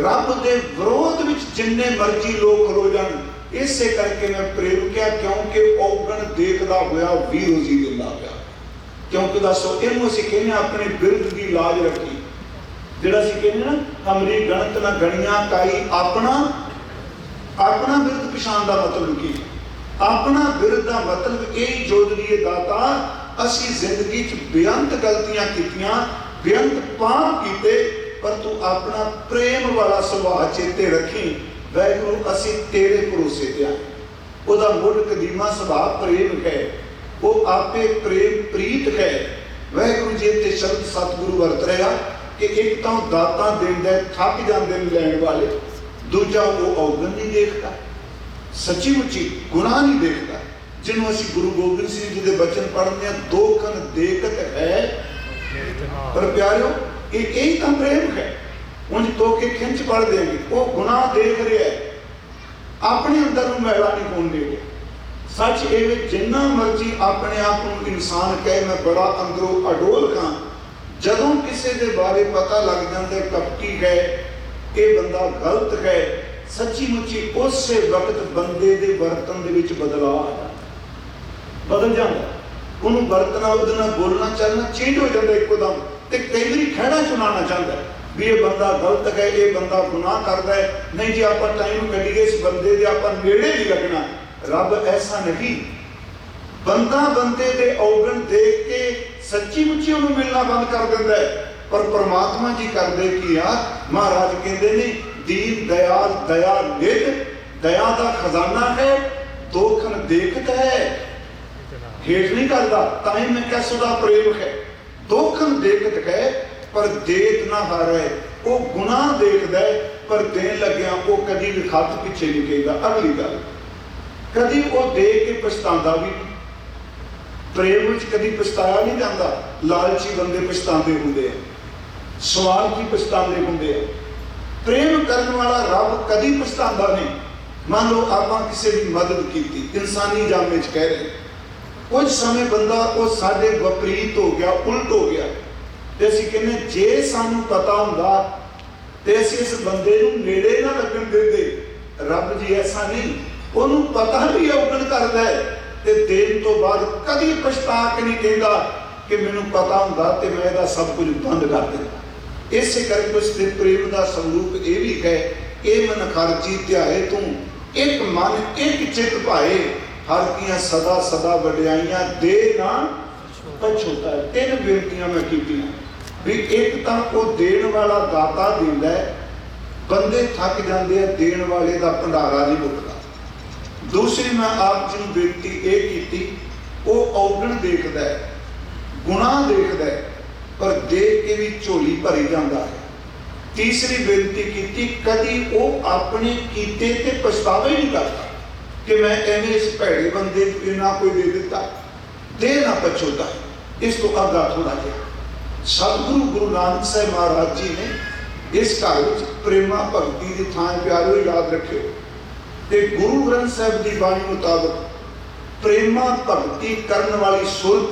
ਰੱਬ ਦੇ ਵਿਰੋਧ ਵਿੱਚ ਜਿੰਨੇ ਮਰਜ਼ੀ ਲੋਕ ਖਲੋ ਜਾਣ, ਇਸੇ ਕਰਕੇ ਮੈਂ ਪ੍ਰੇਮ ਕਿਹਾ ਕਿਉਂਕਿ ਔਗਣ ਦੇਖਦਾ ਹੋਇਆ ਵੀ ਰੋਜ਼ੀ ਦਿੰਦਾ ਪਿਆ। क्योंकि दसो इनू असीं कहने अपने बिरद की लाज रखी, जिहड़ा असीं कहने ना हमरी गणत ना गणिया काई, अपना अपना बिरद पछाण का मतलब की, अपना बिरद का मतलब यही जोद लिए दाता असीं जिंदगी च बेअंत गलतियां कीतियां, बेअंत पाप कीते, पर तू अपना प्रेम वाला सुभाव चेते रखी। वैगुरू असीं तेरे भरोसे ते आए। उहदा मुढ़ कदीमा सुभाव प्रेम है, वो आपे प्रेम प्रीत है। वाहिगुरू जी ते शब्द सतगुरु वरत रहा कि एक तो दाता देंदा थक जाते लैण वाले, दूजा वो औगन नहीं देखता, सच्ची मुची गुनाह नहीं देखता। जिन्हों असीं गुरु गोबिंद सिंह जी के वचन पढ़ते हैं, दो खन देखत है पर प्यारियो यही तो प्रेम है। उंज तो के खिंच पढ़ देंगे, वो गुनाह देख रहा है, अपने अंदर मैला नहीं होने देगा। सच ये जिन्ना मर्जी अपने आप को इंसान कहे मैं बड़ा अंदरों अडोल हाँ, जदों किसी के बारे पता लग जाता कपटी है, ये बंदा गलत है, सच्ची मुची उस वक्त बंदे के बर्तन दे विच बदलाव आ जाता, बदल जाता। उन्होंने बरतना, उहदे नाल बोलना चलना चेंज हो जाता एकदम। तो कई बार खहड़ा चुनाना चाहता है भी ये बंदा गलत है, ये बंदा गुनाह करता है, नहीं जी आप टाइम कढ़िए इस बंदे के आप नेड़े नहीं लगना। रब ऐसा नहीं, बंदा बंदे दे औगण देख के सच्ची मुच्ची उन्हें मिलना बंद कर देता है। पर परमात्मा जी करते कि आ, महाराज कहते ने दीन दयाल दया निध, दया का खजाना है, दो खन देखता है, हेठ नहीं करता। ताई मैं कह सुधा प्रेम है, दो खन देखत है पर देत ना हारे। वो गुनाह देखता है पर देन लग्या वो कभी भी खत पिछे नहीं कहेगा। अगली गल कभी वो दे के पछतांदा भी नहीं, प्रेम में कभी पछताया नहीं जाता। लालची बंदे पछताते होंगे, स्वार्थी पछताते होंगे, प्रेम करने वाला रब कभी पछतांदा नहीं। मान लो आप किसी की मदद की, इंसानी जामे च कह रहे कुछ समय बंदा वो साडे विपरीत हो गया, उल्ट हो गया, तो असीं कहने जे सानू पता हुंदा ते असीं इस बंदे नूं नेड़े ना लगन देंदे। रब जी ऐसा नहीं, उन्होंने पता भी औगण करता है ते देन तो बाद कभी पछता के नहीं कहता कि मैनू पता हुंदा ते मैं इहदा सब कुछ बंद कर देता। इस करके उसके प्रेम का स्वरूप ये भी है, ये मन खर्ची ध्याए तू एक मन एक चित भाए, हर कियां सदा सदा वड्याइयां दे ना पछोता है। तीन बेनतियां मैं कीतियां भी एक तो वो देण वाला दाता दिंदा है, बंदे थक जाते हैं, देण वाले का भंडारा नहीं मुकदा। दूसरी मैं आप जी बेनती ये की, वो औगण देखता है, गुनाह देखता है, पर देख के भी झोली भरी जाता है। तीसरी बेनती की, कभी वो अपने कीते ते पछतावा ही नहीं करता कि मैं एवं इस भैड़े बंदे ना कोई दे दिता, दे ना पछोता है। इस तो अगा थोड़ा जहा सतगुरु गुरु नानक साहब महाराज जी ने इस घर में प्रेमा भगती की थां प्यारो याद रखियो ते गुरु ग्रंथ साहब की बाणी मुताबिक प्रेमा भगती करने वाली सुरत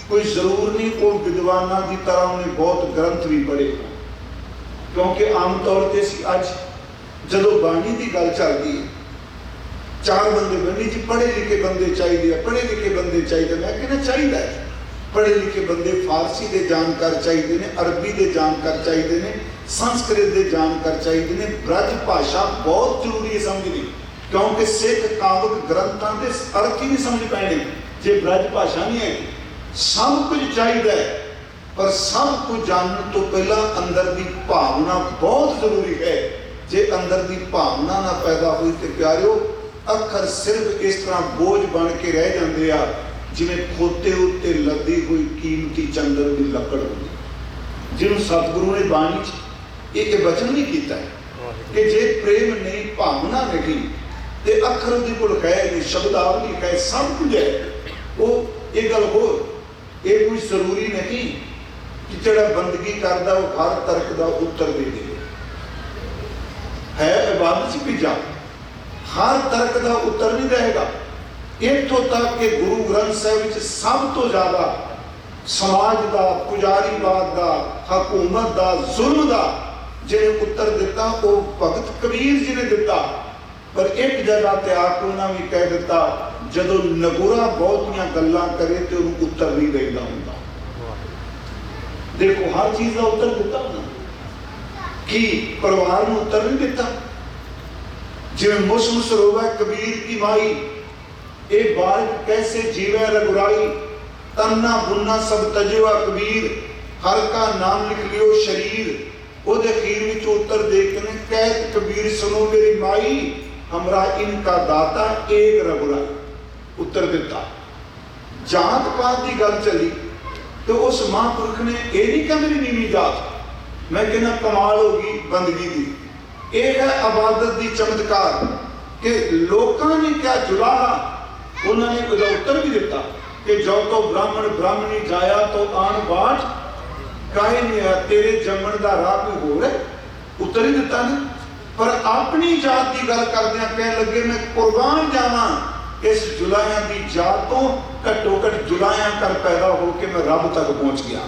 कोई जरूर नहीं वो विद्वाना की तरह उन्हें बहुत ग्रंथ भी पढ़े, क्योंकि आम तौर पर अज जदों बाणी की गल चलती है चार बंदे बनी जी पढ़े लिखे बंदे चाहिए, पढ़े लिखे बंदे चाहिए। मैं कहना चाहिए पढ़े लिखे बंदे फारसी के जानकार चाहिए ने, अरबी के जानकार चाहिए ने, संस्कृत के जानकार चाहिए ने। ब्रज भाषा बहुत जरूरी है समझनी, क्योंकि सिख कावक ग्रंथों के अर्थ ही नहीं समझ पैने जे ब्रज भाषा नहीं है। सब कुछ चाहिए, पर सब कुछ जानने तो पहला अंदर की भावना बहुत जरूरी है। जे अंदर की भावना ना पैदा हुई तो प्यारिओ अखर सिर्फ इस तरह बोझ बन के रह जाते आ जिवें खोते उत्ते लदी हुई कीमती चंदन की लकड़ होती, जिन्होंने सतगुरु ने बाणी एक वचन भी किया है कि जे प्रेम नहीं, भावना नहीं, तो अखर उहदे कोल है नहीं, शब्दावली है, सब कुछ है। वो एक गल होर ये कोई जरूरी नहीं कि जिहड़ा बंदगी करदा वो हर तर्क का उत्तर दे दे, है इबादत भी जा हर तर्क का उत्तर नहीं रहेगा। इत्थों तक कि गुरु ग्रंथ साहिब सब तो ज्यादा समाज का, पुजारीवाद का, हकूमत का, जुल्म का जिन्हें उत्तर दिता वो भगत कबीर जी ने दिता। पर एक जगह ते आके उन्होंने भी कह दिता जदों नगुरा बहुतियां गल्लां करे तो उन्होंने उत्तर नहीं देता होंदा। देखो हर चीज का उत्तर दिता कि परिवार में उत्तर नहीं दिता। जिवें मुस मुस रोवे कबीर की माई, ए बालक कैसे जीवे रघुराई, तन्ना बुन्ना सब तजवा कबीर, हर का नाम लिख लियो शरीर। ओदे अखीर विच उत्तर दे के ने कहत कबीर सुनो मेरी माई, हमरा इनका दाता एक रघुराई। उत्तर दिता। जात पात की गल चली तो उस महापुरख ने यह नहीं कहा मेरी नीवी जात, मैं कहना कमाल होगी बंदगी की। एक है आबादत की चमत्कार कि लोगों ने क्या जुलाहा, उन्होंने उसका उत्तर भी दिता कि जो तो ब्राह्मण ब्राह्मणी जाया तो आन बाट काहे नहीं आ, तेरे जमन का राह कोई होर है। उत्तर ही दिता ने। पर अपनी जात की गल करदे कह लगे मैं कुर्बान जावां इस जुलाया की जात तो घट्टो घट जुलाया कर पैदा होकर मैं रब तक पहुंच गया।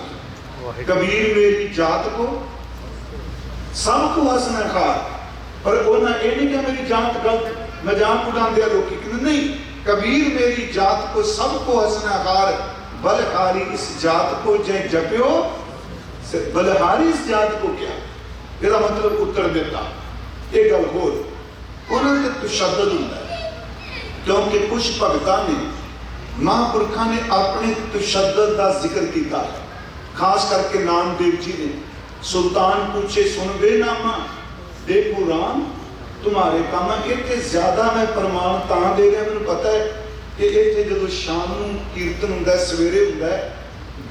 कबीर मेरी जात को सबको हसना खा, पर उन्हें यह नहीं कहा मेरी जात गलत, मजाक उड़ाते लोग कहते नहीं, कबीर मेरी जात को सबको हसना खार, बलहारी इस जात को जय जप्यो, बलहारी इस जात को क्या, यदा मतलब उत्तर देता। एक गल होर उन्होंने तशद्दुद होंदा है, क्योंकि कुछ भगतां ने महापुरखों ने अपने तशद्दुद का जिक्र किया, खास करके नामदेव जी ने। सुल्तान पूछे सुन बे नामा, देखो राम तुम्हारे काम। इतने ज्यादा मैं प्रमाण तां दे रहा, मैंने पता है कि इतने जो शाम को कीर्तन होंदा सवेरे होंदा,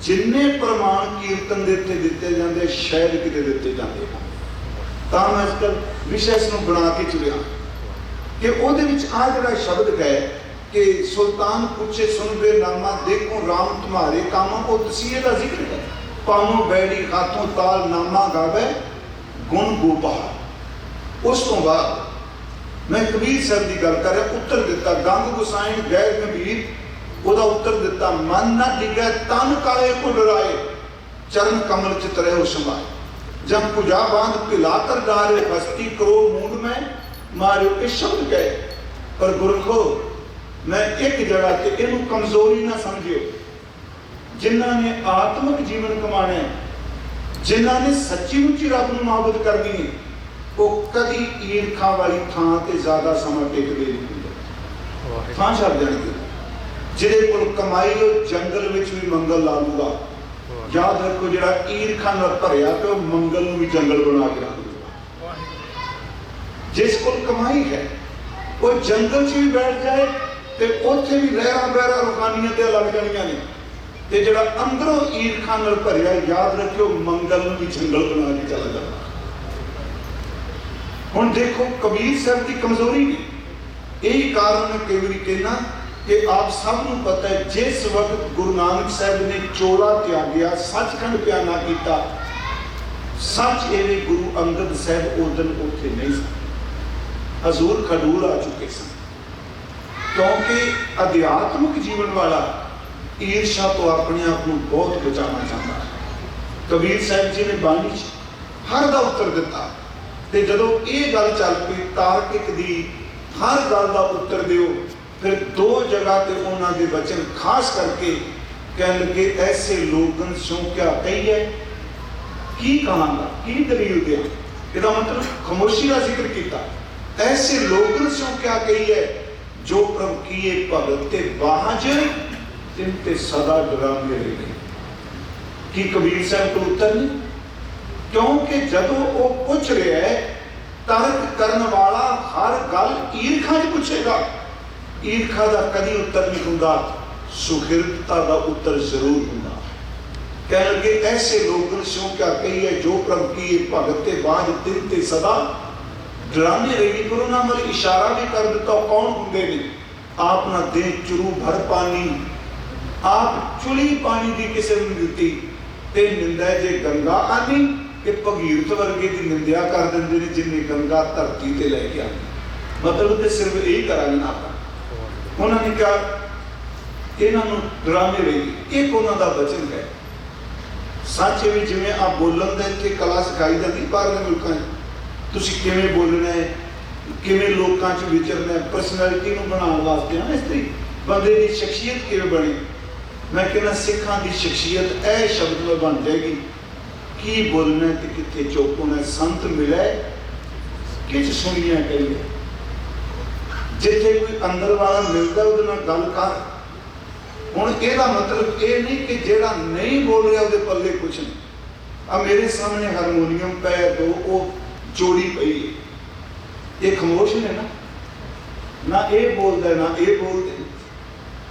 जिन्ने प्रमाण कीर्तन दे दिते जाते शायद किते दिते जाते हैं। तां मैं अजकल विषय इसनूं बना के चुनिया कि उहदे विच आ जिहड़ा शब्द है कि सुल्तान पूछे सुन बे नामा, देखो राम तुम्हारे काम। वो तसीहे का जिक्र है, पानों बैड़ी हाथों ताल नामा गावे गुण गोपाल। उस तो बाद मैं कबीर साहब की गल कर रहा, उत्तर दिता गंग गुसाइन गैर गंभीर, ਉਹਦਾ उत्तर दिता मन ना डिगे तन काले को डराए, चरण कमल चित रहे समाए। जब पुजा बांध पिला कर डाले हस्ती करो मूड में मारे। ये शब्द गए पर गुरखो मैं एक जगह ते इनू कमजोरी ना समझियो। जिन्हों ने आत्मिक जीवन कमाना, जिन्हों ने सच्ची मुच्ची रब नूं माबूद करनी है, वो कभी ईरखा वाली थां ते ज्यादा समा टिकदे नहीं हुंदे, थां छड्ड जाणगे। जिहदे कोल कमाई हो जंगल विच भी मंगल ला लूगा। याद रखो जिहड़ा ईरखा नाल भरिया ते ओह मंगल नूं भी जंगल बना के रख दूगा। जिस कोल कमाई है वो जंगल च भी बैठ जाए ते उत्थे भी लहरा बहरा रूहानियत ते लग जाणियां ने। ते जिहड़ा अंदरों ईरखा नाल भरिया याद रखियो मंगल नूं भी जंगल बना के चला जाता। हुण देखो कबीर साहब की कमजोरी ने, यही कारण मैं कई बार कहना कि आप सबनों पता है जिस वक्त गुरु नानक साहब ने चोला त्यागया, सचखंड प्याना किया, सच एवं गुरु अंगद साहब उस दिन उत्थे नहीं सन, हजूर खडूर आ चुके सन। क्योंकि अध्यात्मिक जीवन वाला ईर्षा तो अपने आप को बहुत बचाना चाहता है। कबीर साहब जी ने बाणी हर का उत्तर दिता। तो जदों ये गल चल पई तार्किक दी हर गल का उत्तर दिओ। फिर दो जगह ते उन्हां दे वचन खास करके कह लगे, ऐसे लोगन सो क्या कहिए, की कहांगा, की दलील दिया। इसका मतलब खामोशी का जिक्र किया। ऐसे लोगन सो क्या कहिए, जो प्रभु किए भगत ते बाज तिन ते सदा डरांदे रहे। कि कबीर साहब को उत्तर नहीं, क्योंकि जदों वो पूछ रहा है, तर्क करने वाला हर गल ईर्खा च पूछेगा। ईर्खा का कभी उत्तर नहीं होंदा, सुहिर्दता का उत्तर जरूर होंदा। कह लगे, ऐसे लोगन सो क्या कहिए, जो प्रभु की भगत ते बाज तिन ते सदा डराने रही। गुरु नाम वाले इशारा भी कर दिता, कौन होंगे ने। आप ना दे चुरू भर पानी, आप चुली पानी की किसी ने दी, ते निंदा जे गंगा आनी, कि भगीरथ वर्गे की निंदा कर देंगे ने, जिन्हें गंगा धरती ते लैके आनी। मतलब तो सिर्फ यही करांगे ना आप। उन्होंने क्या इन्हों डराने रही। एक उन्हों का वचन है सच भी, जिमें आप बोलन का इतने कला सिखाई जाती बाहरले मुल्कों में। तुसीं किवें बोलना है, किवें लोकां च विचरना है, परसनैलिटी नूं बनाउण वास्ते ना, इस तरीके बंदे की शख्सियत किवें बने। मैं कहना सिखां की शख्सियत ए शब्द में बन जाएगी, की बोलना ते कित्थे चुप होना। संत मिले किछ सुनिया करिए, जिथे कोई अंदर वाला मिलता उहदे नाल गल कर। हुण इहदा मतलब ये नहीं कि जिहड़ा नहीं बोल रहा उहदे पल्ले कुछ नहीं। आ मेरे सामने हारमोनीयम पे दो वो जोड़ी पई है, ये खामोश ने ना ये बोलता ना ये बोलते,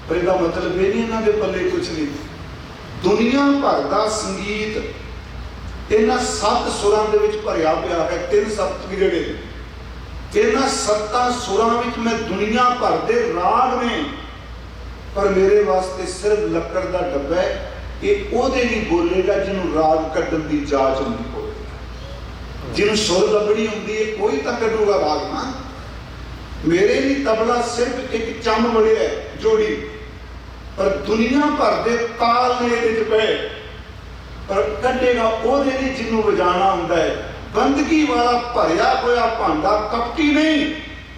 पर इसका मतलब ये नहीं इन्हों के पल्ले कुछ नहीं। दुनिया भर का संगीत इन्हां 7 सुरां दे विच भरिया पिया है। 3 सप्त जिहड़े इन्हां 7 सुरां विच मैं दुनिया भर दे राग ने, पर मेरे वास्ते सिर्फ लकड़ का डब्बा है। ये ओदे नहीं बोलेगा जिन्होंने राग कड्ढण दी जाच नहीं होगी, जिन्होंने सुर लभड़ी होंदी है कोई तो कड्ढूगा राग ना। मेरे लिए तबला सिर्फ एक चम बड़िया है जोड़ी, पर दुनिया भर के ताल ने ये पे, पर कड्ढेगा ओदे नहीं जिन्हों वजाना होंदा है। बंदगी वाला भरिया होया भांडा कपटी नहीं,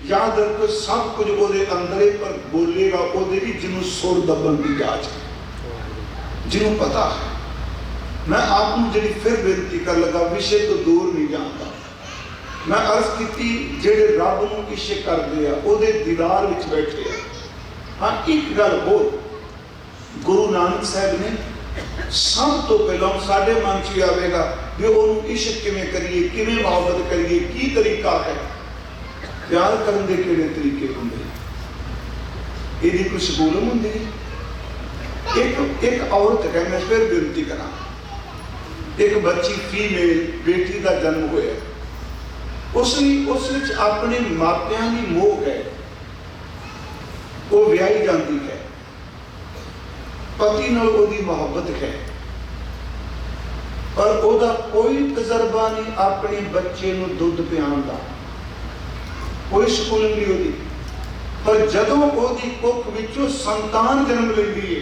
याद रखो सब कुछ ओदे अंदर है, पर बोलेगा ओदे भी जिन्हों सुर दबन की जाच है, जिन्हों पता है। मैं आपको जी फिर बेनती कर लगा, विषय तो दूर नहीं जाता। मैं अर्ज की जेडे रब नूं इश्क करते हैं ओदे दीदार विच बैठे हैं। हाँ एक गल होर, गुरु नानक साहब ने सब तो पहला साडे मन च आवेगा भी उन्होंने इश्क किवें करिए, किवें मोहब्बत करिए, की तरीका है प्यार करने के किहड़े तरीके होंगे, इहदी कोई सबूलम होंदी है। एक औरत है, मैं फिर बेनती करा, एक बच्ची फीमेल बेटी का जन्म होया, उस अपने मापियां की मोह है, वो विआही जाती है, पति नाल ओदी मोहब्बत है, पर ओदा कोई तजर्बा नहीं अपने बच्चे नूं दुध पिआउण दा, कोई स्कूलिंग नहीं होती। पर जदों ओदी कुख विचों संतान जन्म लैंदी है,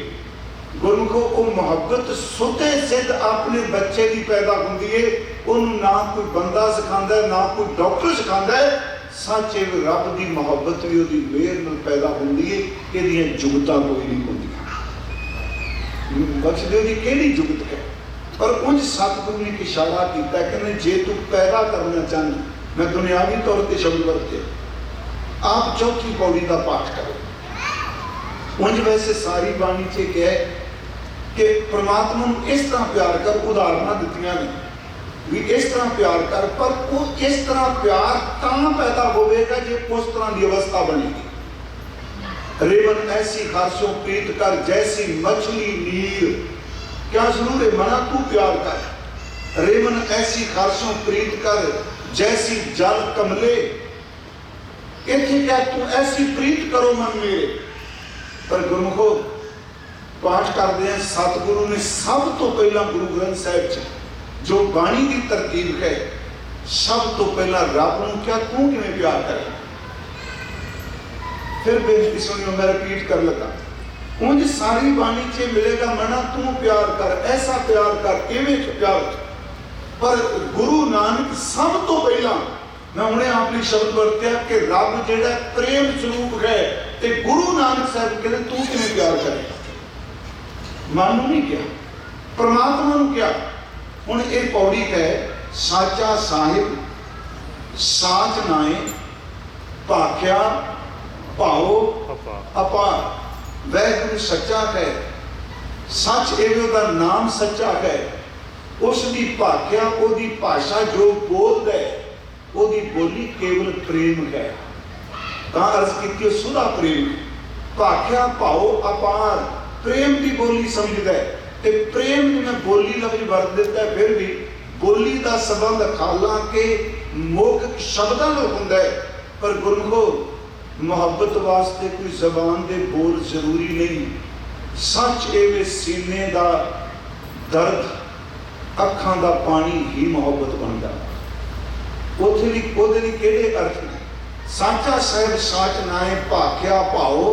गुरमुखो वो मोहब्बत सुते सिद्ध अपने बच्चे की पैदा होंदी है। उन्होंने ना कोई बंदा सिखांदा है, ना कोई डॉक्टर सिखांदा है, सच रब की मोहब्बत भी उसकी मेहर नाल पैदा होंदी है। इहदियां जुगतां कोई नहीं होंदियां, बख्श दे दी किहड़ी जुगत है। पर उंज सतगुरु ने इशारा किया कि जे तू पैदा करना चाहना, मैं दुनियावी तौर पर शब्द वरते, आप चौथी पौड़ी का पाठ करो। उंज वैसे सारी बाणी च क्या है कि परमात्मा नूं इस तरह प्यार कर, उदाहरण दित्तियां ने भी इस तरह प्यार कर, पर वो इस तरह प्यार तां पैदा होगा जे उस तरह की अवस्था बनेगी। रेवन ऐसी खासों प्रीत कर जैसी मछली नीर, क्या जरूर है मना तू प्यार कर। रेवन ऐसी खासों प्रीत कर जैसी जल कमले, इत्थे क्या तू ऐसी प्रीत करो मन मेरे। पर गुरमुखो पाठ करते हैं, सतगुरु ने सब तो पहला गुरु ग्रंथ साहिब जो बाणी की तरतीब है, सब तो पहला रब नूं क्या तू किवें प्यार करे। फिर बेनती सुनियो, मैं रिपीट कर लगा, उंज सारी बाणी च मिलेगा मना तू प्यार कर, ऐसा प्यार कर, इवें प्यार। पर गुरु नानक सब तो पहला मैं हुणे आपने शब्द वरत्या कि रब जिहड़ा प्रेम स्वरूप है, ते गुरु नानक साहब कहते तू किवें प्यार करेगा? मन नूं नहीं किया, परमात्मा नूं किया। हुण ये पौड़ी है, साचा साहिब साच नाए भाख्या भाओ अपार। वैगुरु सच्चा है, सच एवं उहदा नाम सच्चा है। उसकी भाख्या उहदी भाषा जो बोलदा है, उहदी बोली केवल प्रेम है। तां अर्ज कीती सुधा प्रेम। भाख्या भाओ अपार, प्रेम की बोली समझदा है। ते प्रेम की मैं बोली लफ्ज वरत दिता है, फिर भी बोली का संबंध हालांकि मौखिक शब्दां नाल हुंदा है, पर गुरमुखो मुहब्बत वास्ते कोई जबान दे बोल जरूरी नहीं। सच एवे सीने दा दर्द, अखां दा पानी ही मुहब्बत बनदा। उत्थे भी ओहदे लई किहड़े अर्थ ने? साचा साहिब साच नाए भाख्या भाओ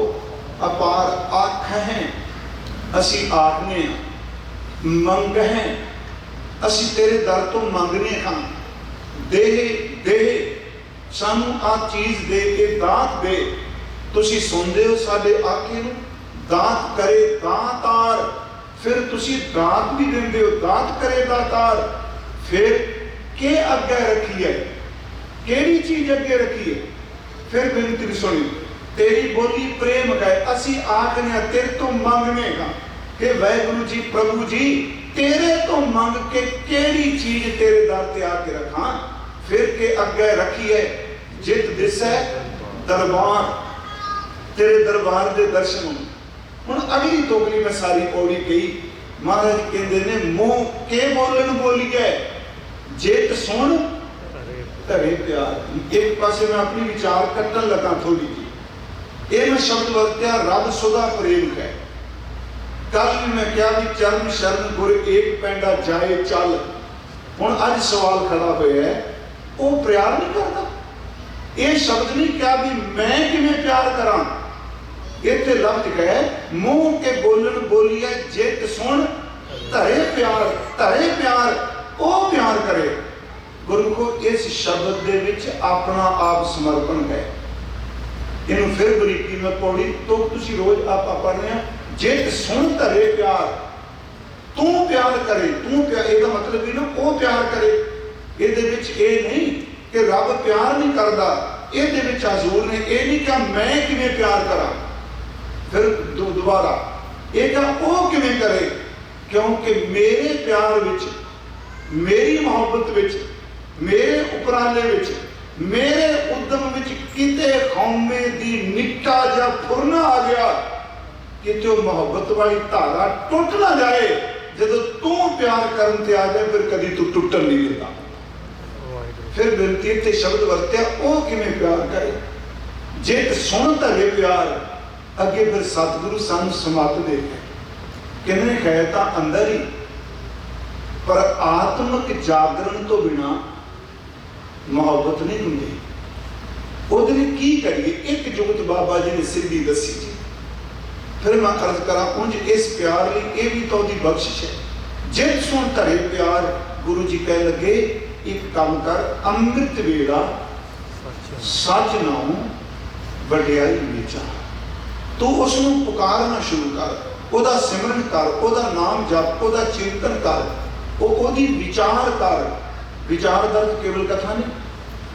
अपार। आख है असी आखने, मंग है असी तेरे दर तो मंगने हाँ। दे दे सानू आ चीज दे के दात दे। तुसी सुनते हो साडे आखे नूं, दात करे दातार। फिर तुसी दात भी देंदे हो, दात करे दातार। फिर के अगे रखी है, केड़ी चीज अगे रखी है? फिर बेनती सुनी, तेरी बोली प्रेम है, असी आखने तेरे तो मंगने का कि वाहिगुरु जी प्रभु जी तेरे तो मंग के केड़ी चीज तेरे दर ते आके रखा। फिर के अगे रखी है, जित दिसै दरबार, तेरे दरबार दे दर्शन। हुण अगली तोगली मैं सारी पौड़ी कही। महाराज कहते ने मुंह के बोलन बोली है, जित सुन धरे प्यार। एक पासे मैं अपनी विचार कट्टन लगा थोड़ी जी। ये मैं शब्द वरत्या रब सुधा प्रेम है। कल भी मैं क्या भी चरण शरण गुर एक पैंडा जाए चल। हुण अज सवाल खड़ा होया है, वो प्यार नहीं करता। ये शब्द नहीं क्या भी मैं किवें प्यार करा। इत्थे लफ्ज है मुंह के बोलन बोलिए, जित सुन धरे प्यार। धरे प्यार ओ प्यार करे। गुरु को इस शब्द दे विच अपना आप समर्पण है। इन्हू फिर बरीकी में पौड़ी तो तुसी रोज आप पढ़ने हैं, जित सुन धरे प्यार। तू प्यार करे, तू प्यार, ਇਹਦਾ मतलब भी ना ਉਹ प्यार करे। ਇਹਦੇ ਵਿੱਚ ਇਹ नहीं कि रब प्यार नहीं करता, ਇਹਦੇ ਵਿੱਚ हजूर ने ਇਹ नहीं कहा मैं किवें प्यार करा। फिर दोबारा ਇਹ कहा ਉਹ किवें करे, क्योंकि मेरे प्यार विच, मेरी मोहब्बत विच, मेरे उपराले विच, मेरे उद्यम विच किते कौमे दी निक्का जा फुरना आ गया कि जो मोहब्बत वाली धारा टुट ना जाए। जदों तू प्यार करन ते आ जाए फिर कभी तू टुटन नहीं देता। फिर बिनती ते शब्द वरत्या ओ किवें प्यार करे, जित सुन धरे प्यार। अगे फिर सतगुरु सानू समत दे कहने है तां अंदर ही, पर आत्मिक जागरण तो बिना मोहब्बत नहीं हुंदी। ਉਹਦੇ ਲਈ ਕੀ करिए? एक जुगत बाबा जी ने सीधी दसी जी। फिर मैं अर्ज करा उंज इस प्यार लिए ये भी तो दी बख्शिश है। जित सुन धरे प्यार, गुरु जी कह लगे एक काम कर, अमृत वेला सच नाऊ वडियाई विचार। तू उसनू पुकारना शुरू कर, ओदा सिमरन कर, ओदा नाम जप, ओदा चिंतन कर, ओदी विचार कर। विचार दर्द केवल कथा नहीं।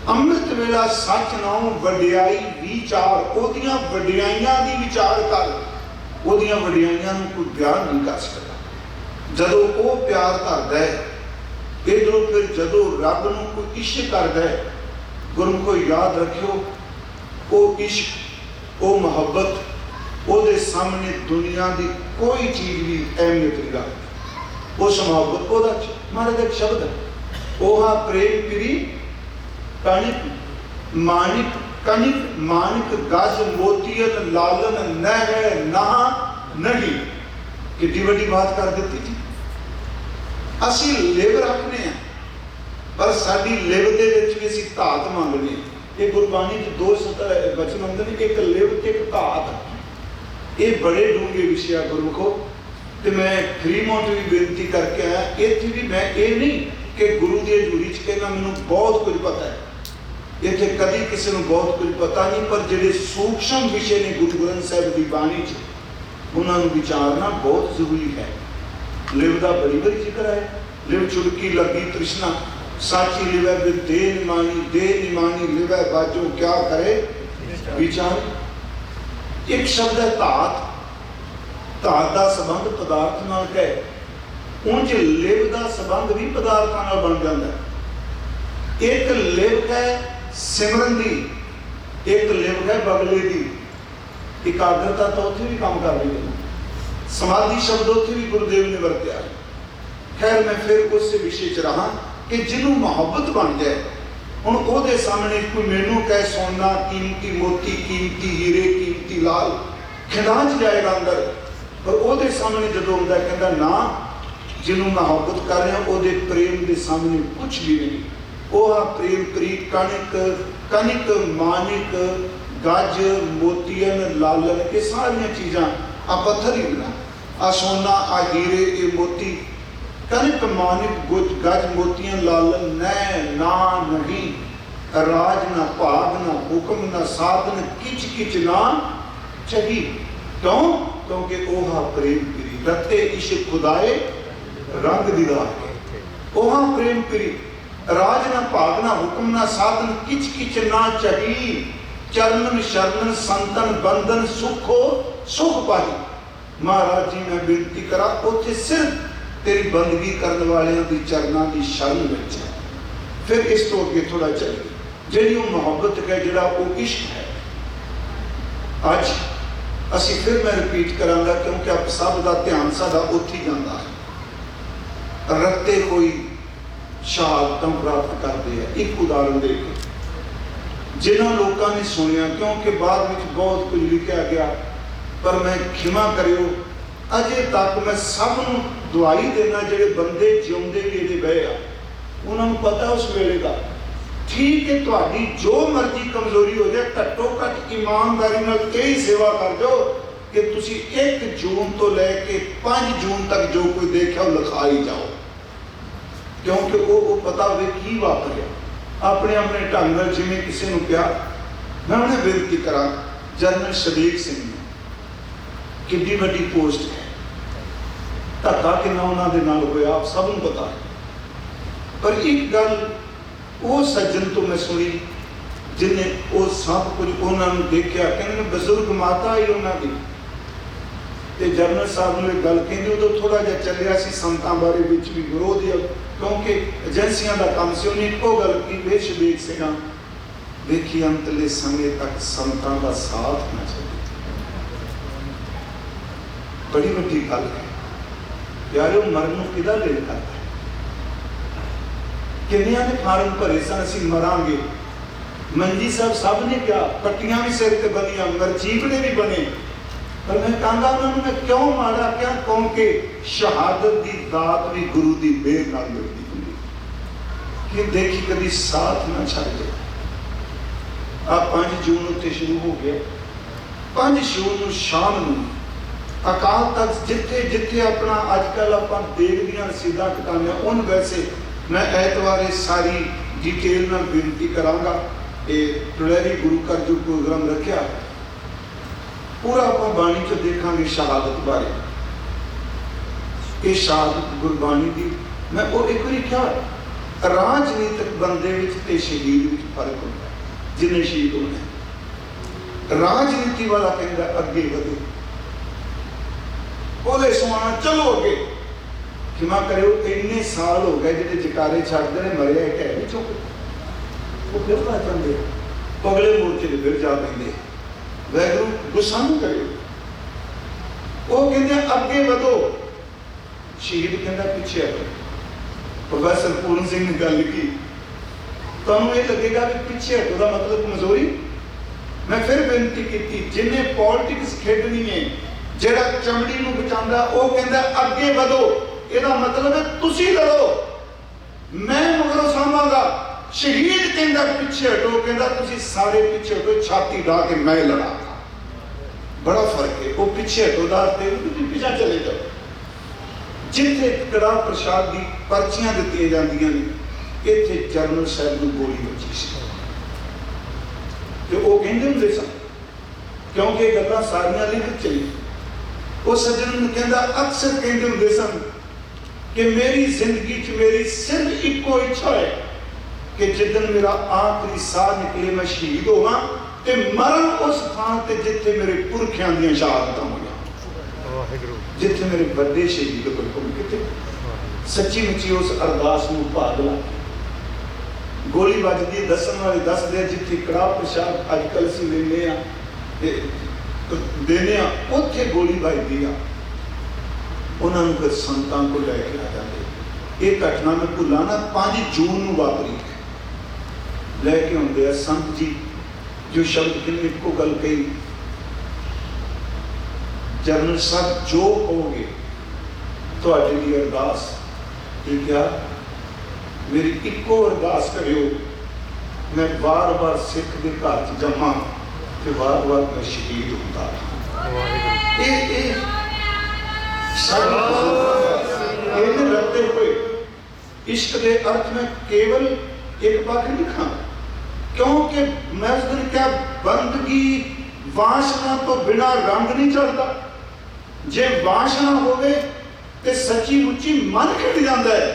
अमृत वेला सच नाऊ वडियाई विचार, ओदियां वडियाइयां दी विचार कर। ओदियां वडियाइयां नूं कोई बयान नहीं कर सकता। जदों वो प्यार करदा है, इधरों फिर जदों रब नूं कोई इश्क करदा है, गुरु को याद रखियो वो इश्क, वो मोहब्बत, ਉਹਦੇ सामने दुनिया की कोई चीज भी अहमियत नहीं रखती। उस मोहब्बत ਉਹਦਾ महाराज का एक शब्द है, ओहा प्रेम प्री कणिक मानिक, कणिक मानिक गज मोतियत लालन न है ना नहीं। कितनी बड़ी बात कर दी जी। असी लिव रखने हैं, पर साडी लिव दे विच भी असी धात मंगने। ये गुरबाणी च दो वचन आउंदे ने, एक लिव ते एक धात। ये बड़े डूंगे विषय गुरमुखो। तो मैं फ्रीमौंट भी बेनती करके आया, इत्थे भी मैं ये नहीं कि गुरु की हजूरी च कहना मैनूं बहुत कुछ पता है। इत्थे कदी किसी को बहुत कुछ पता नहीं, पर जिहड़े सूक्ष्म विषय ने गुरु ग्रंथ साहिब की बाणी च उन्होंने विचारना बहुत जरूरी है। लिव का बड़ी बड़ी जिक्र है, लिव चुड़की लगी तृष्णा, साची लिवै बिन दे निमानी लिवै बाजो क्या करे विचार। एक शब्द है धात, धात का संबंध पदार्थ नाल है, उंज लिव का संबंध भी पदार्थों नाल बन जाता है। एक लिव है सिमरन दी, एक लिव है बगले की। एकाग्रता तो उत्थे भी काम कर रही है, समाधि शब्द उत्थे भी गुरुदेव ने वरत्या है। खैर मैं फिर उस विषय च रहा कि जिन्हों मुहब्बत बन जाए, हुण ओहदे सामने कोई मैनू कहे सोना कीमती मोती कीमती हीरे कीमती लाल खिंडाच जाएगा अंदर, पर ओहदे सामने जो आंदा कहता ना, जिन्हों मुहब्बत कर रहे हैं ओहदे प्रेम के सामने कुछ भी नहीं। ओह प्रेम प्रीत कणिक कनिक मानिक गज मोतियन लालन, ये सारिया चीज़ां आ पत्थर ही बना, आ सोना आ हीरे ये मोती, कनिक मानिक गज मोतियन लालन, न ना नहीं राज ना भाग ना हुक्म ना साधन किच किच ना चही। क्यों? क्योंकि ओहा प्रेम प्री रते इश्क खुदाए रंग दिदार, ओहा प्रेम प्री राज ना भाग ना हुक्म ना साधन किच किच ना चही। चरणन शरणन संतन बंधन सुखो सुख पाही। महाराज जी मैं बेनती करा, उत्थे सिर्फ तेरी बंदगी करने वालों की चरणों की शरण विच है। फिर इस तो अगे थोड़ा चलिए, जिहड़ी वो मुहब्बत है, जिहड़ा वो इश्क है। अज असी फिर मैं रिपीट करांगा क्योंकि आप सब का ध्यान साडा उत्थे ही जांदा है। रत्ते कोई शहादतां प्राप्त करते हैं। एक उदाहरण देखो, जिन्होंने लोगों ने सुनिया, क्योंकि बाद में बहुत कुछ लिखा गया, पर मैं खिमा करियो अजे तक मैं सबनों दुआई देना, जिहड़े बंदे जिउंदे भी इहदे बहे आ, उन्होंने पता उस वेले का ठीक है। तुहाडी जो मर्जी कमजोरी हो जाए, घट्टो घट ईमानदारी नाल यही सेवा कर दो कि तुसी 1 जून तो लैके 5 जून तक जो कोई देखा वो लिखा ही जाओ, क्योंकि वो पता हो की वापरिया अपने अपने ढंग नाल। जिवें किसी नूं कहा, मैं उन्हें बेनती करा, जनरल शरीक सिंह ने कितनी वड्डी पोस्ट है, धक्का कितना उन्होंने नाल होया आप सब नूं पता है। पर एक गल वो सज्जन तो मैं सुनी जिन्हें वो सब कुछ उन्होंने देखा, कहने बजुर्ग माता आई उन्होंने ते जनरल साहब ने गल कही, उदों थोड़ा जिहा चलिया सी संतां बारे विच भी विरोध, क्योंकि एजेंसियां का काम से उन्हें एको गल की, बेशबेक सिंह देखी अंतले समय तक संतां का साथ न चले। बड़ी वड्डी गल है प्यारे, मरन किदा ले करता है। किन्नियां ने फार्म भरे सन असीं मरांगे, मंजी साहब सब ने क्या, पट्टियां भी सिर ते बनिया, मरजीब ने भी बने, पर मैं कहूँगा उन्होंने क्यों माड़ा क्या, क्योंकि शहादत की दात भी गुरु की मेहर नाल मिलती हुंदी कि देखी कभी साथ ना छड़ दे। आ 5 जून उत्ते शुरू हो गया, 5 जून शाम नूं अकाल तख्त जिथे जिथे अपना अजकल आप देखदियां रसीदां कटाने, उन वैसे मैं ऐतवारे सारी डिटेल नाल बेनती करांगा। ये टुलैरी गुरु घर जो प्रोग्राम रखा पूरा आप बाणी च देखांगे शहादत बारे। ये शहादत गुरबाणी की मैं वो एक बार क्या, राजनीतिक बंदे ते शहीद विच फर्क होता है। जिन्हें शहीद होना, राजनीति वाला कहता अगे बढ़ो, बोले सुना चलो अगे। क्षमा करो, इन्ने साल हो गए जिहड़े जकारे छड्डदे ने, मरिया एक है नहीं चुक, वो फिर आ जाते पगले मोर्चे फिर जा पैंदे। वैगुरू गुस्सा नहीं करे, वो कहते अगे बढ़ो, शहीद कहता पीछे हटो। प्रोफेसर पूर्ण सिंह ने गल की, तुहानूं ये लगेगा कि पीछे हटो का मतलब कमजोरी। मैं फिर बेनती की, जिन्हें पॉलिटिक्स खेडनी है, जिहड़ा चमड़ी नूं बचांदा, वो कहता अगे बढ़ो, ਇਹਦਾ मतलब है तुसी लड़ो, मैं मगरों सामांगा। शहीद कहता पीछे हटो, कहता तुसी सारे पीछे हटो, छाती ढा के मैं लड़ा। बड़ा फर्क है, वो पीछे हटो दा ते पीछा चले जाओ। जिथे कड़ा प्रसाद की पर्चियां दित्तियां जांदियां ने, इत्थे जनरल साहब नूं गोली बची सी। कहते होंगे सन, क्योंकि ये गल्लां सारियां लिखत चली। वो सज्जन कहता अक्सर कहते होंगे सन कि मेरी जिंदगी च मेरी सिर्फ इको इच्छा है कि जिदन मेरा आखिरी साह निकले मैं शहीद होवां ते मरण उस थां ते जिथे मेरे पुरखियां दी शहादतां होईयां, जिथे मेरे बड़े शहीद होए होण। किते सच्ची मुच्ची उस अरदास नूं भाग ला गोली वजदी दसन वाले दसदे जिथे कड़ाह प्रशाद अजकल असीं लेने आ देने उत्थे गोली वजदी आ, उन्होंने फिर संतां को लैके आ जाते। ये घटना मैं भुला ना 5 जून नूं वापरी लैके आउंदे आ संत जी जो शब्द किन्ने इक्को गल कही, जनरल साहब जो कहोगे तुहाडे लई अरदास। क्या मेरी इक्को अरदास करियो, मैं बार बार सिख के घर च जमा ते बार बार मैं शहीद होता। रखते हुए इश्क के अर्थ में केवल एक पक्ष लिखा, क्योंकि मैं उस दिन क्या बंदगी वासना तो बिना रंग नहीं चढ़ता। जे वासना होवे ते सच्ची मुच्ची मन खिड़ जाता है,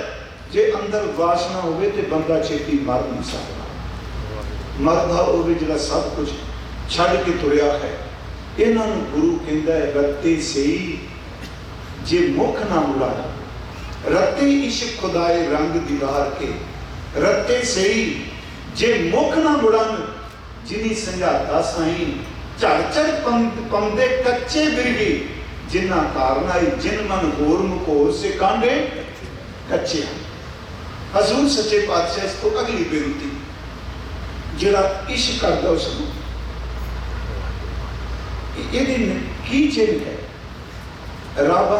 जे अंदर वासना होवे ते बंदा छेती मर नहीं सकता। मरदा होवे जिहड़ा सब कुछ छड़ के तुरिया है। इन्हां नूं गुरु कहंदा है रत्ते सही जे मुख ना मुड़ाना, रत्ते इश्क खुदाए रंग दीवार के, रत्ते सही जे मुख ना मुड़न, जिनी संझाता साई झड़ झड़ पौंदे कच्चे बिरगी, जिन्ना कारण आई जिन मन होर मुकोर से कांडे कच्चे। हजूर सच्चे पातशाह इस तो अगली बेनती जिहड़ा इश्क करदा उसनूं की चेंज है। राबा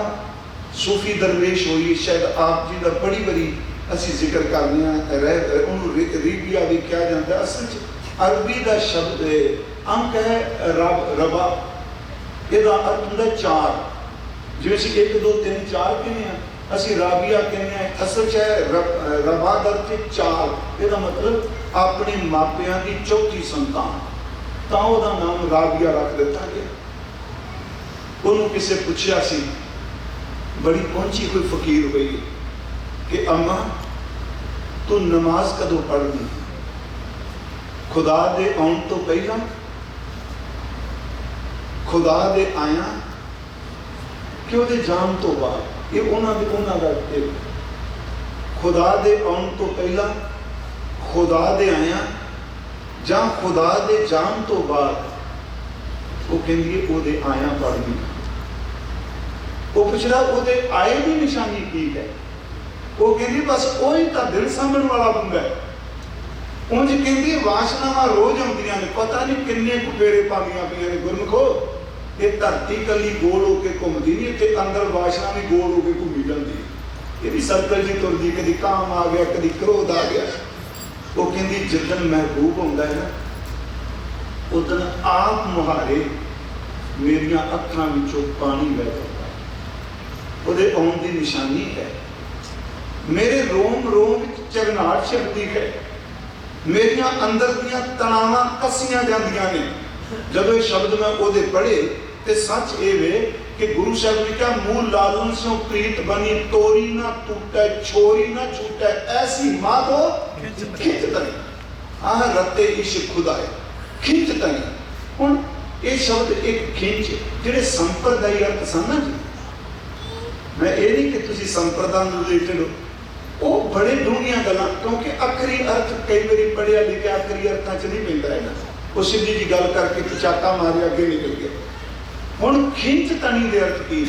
सूफी दरवेश होई, शायद आप जी का बड़ी बड़ी असी जिक्र करने रीबिया भी कहा जाता है। असल अरबी का शब्द अंक है रबा, यदा अर्थ होंगे 4, जिवें असीं 1 2 3 4 कहने हैं, असीं राबिया कहने हैं। असल च है रबा का अर्थ 4, यदा मतलब अपने मापियां की चौथी संतान, तां उहदा नाम राबिया रख दिता गया। उन्होंने किसी पूछा सी, बड़ी पहुंची कोई फकीर हुई कि अम्मा तू नमाज कदों पढ़नी, खुदा दे आउण तो पहला, खुदा दे आया कि उहदे जान तो बाद। ये उन्हां दा खुदा दे आउण तो पहला, खुदा दे आया जां खुदा दे जान तो बाद। वो कहंदी उहदे आया पढ़नी। वो पुछदा उहदे आए की निशानी की है? वो कहंदी बस वही तो दिल सामण वाला बंदा है। उंज कहंदी वासनावां रोज आउंदियां ने, पता नहीं किन्ने कुपेरे पांदियां पईयां ने। गुरमुखो ये धरती कली गोल होके घूमदी नहीं, इत्थे अंदर वासना भी गोल होके घूमी जाती है। ये सर्कल जी तुरदी, कदी काम आ गया कदी क्रोध आ गया। वो कहंदी जिदन महबूब होंदा है ना, उदन आप मुहारे मेरियां अखां विचों पानी बह जाता, उहदे आउण दी निशानी है। मेरे रोम रोम चरनाहट छिड़दी है, मेरियां अंदर दियां तनावां कसियां जांदियां ने। जब ये शब्द मैं उहदे पढ़े ते सच ये वे कि गुरु साहब ने कहा मूल लालन से प्रीत बनी, तोरी ना टूटे छोरी ना छूटे, ऐसी माधो खिंच तनी। आह रत्ते इश्क खुदाए खिंच तनी। हुण ये शब्द एक खिंच जिहड़े संप्रदायी अर्थ सन ना जी, मैं ये नहीं कि तुसी संप्रदाय रिलेटेड हो, वो बड़े डूंघियां गल्लां, क्योंकि आखिरी अर्थ कई बारी पढ़िया लिखिया आखिरी अर्थां च नहीं पैंदा है ना। वो सीधी जी गल करके चाका मारे अगे निकल गया। हुण खिंच तनी दे अर्थ की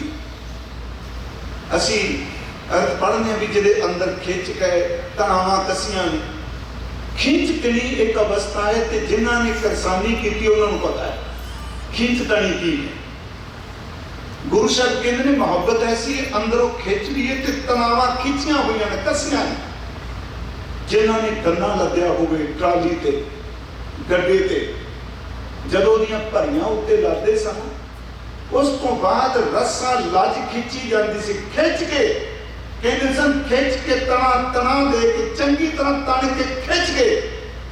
असी अर्थ पढ़ने भी जिहदे अंदर खिंच के तनावां कसियां ने। खिंच तनी एक अवस्था है ते जिन्हां ने करसानी की उन्होंने पता है खिंच तनी की है। गुरु साहब कहते हैं मोहब्बत ऐसी अंदरों खिंच भी है, तनावां खिंचियां हुई ने, कसियां ने। जिन्होंने गन्ना लद्या होवे ट्राली ते गड्डे ते, जदों दियां भरियां उत्ते लादे सन, उस तो बाद रस्सा लज खिंची जाती सी। खिंच के कहते सन, खिंच के तना तना दे के चंगी तरह तन के खिंच के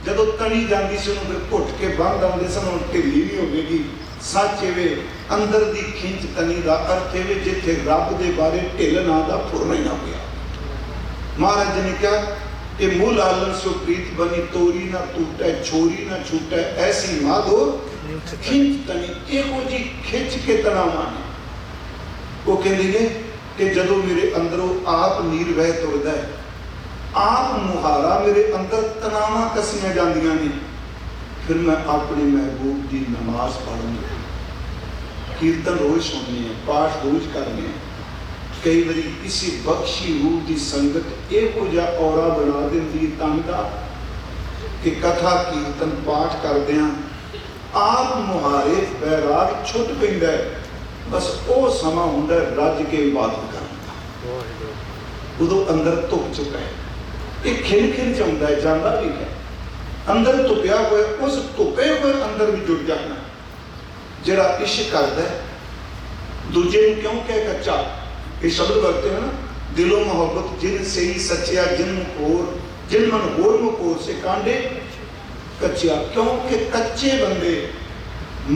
ਜਦੋਂ ਤਣੀ ਜਾਂਦੀ ਸੀ ਉਹਨੂੰ ਫਿਰ ਘੁੱਟ ਕੇ ਬੰਦ ਆਉਂਦੇ ਸਨ, ਹੁਣ ਢਿੱਲੀ ਨਹੀਂ ਹੋਵੇਗੀ। ਸੱਚ ਵੇ ਅੰਦਰ ਦੀ ਖਿੰਚ ਤਣੀ ਦਾ ਅਰਥ ਵੇ ਜਿੱਥੇ ਰੱਬ ਦੇ ਬਾਰੇ ਢਿੱਲ ਨਾ ਦਾ ਫੁਰਨਾ ਹੀ ਨਾ ਪਿਆ। ਮਹਾਰਾਜ ਨੇ ਕਿਹਾ कि मूल आलम सो प्रीत बनी तोरी ना टूटे छोरी ना छूटे ऐसी माधो खिंच तनी एहो जी खिंच के तनावा ने वो कहते हैं कि जदों मेरे अंदरों आप नीर वह तुरदा है, आप मुहारा मेरे अंदर तनावा कसियां जांदियां ने, फिर मैं अपने महबूब की नमाज पढ़ूंगा, कीर्तन रोज सुनने हैं, पाठ रोज करने हैं। कई बारी किसी बख्शी रूह की संगत इहो जिहा औरा बना देंदी तन दा कि कथा कीर्तन पाठ करदियां आप मुहारे बैराग छुट पैंदा है, बस वो समा हुंदा रज के इबादत करन दा, उदों अंदर धुप चुका है, ये खिल खिल जांदा है, जांदा भी है अंदर धुपिया हुआ, उस धुपे हुए अंदर भी जुड़ जाना। जिहड़ा इश्क करदा है दूजे नूं क्यों कहे कच्चा, ये शब्द वरते हैं ना, दिलों मोहब्बत जिन से ही सच्चिया जिन मन होर मुकोर से कांडे कच्चिया, क्योंकि कच्चे बंदे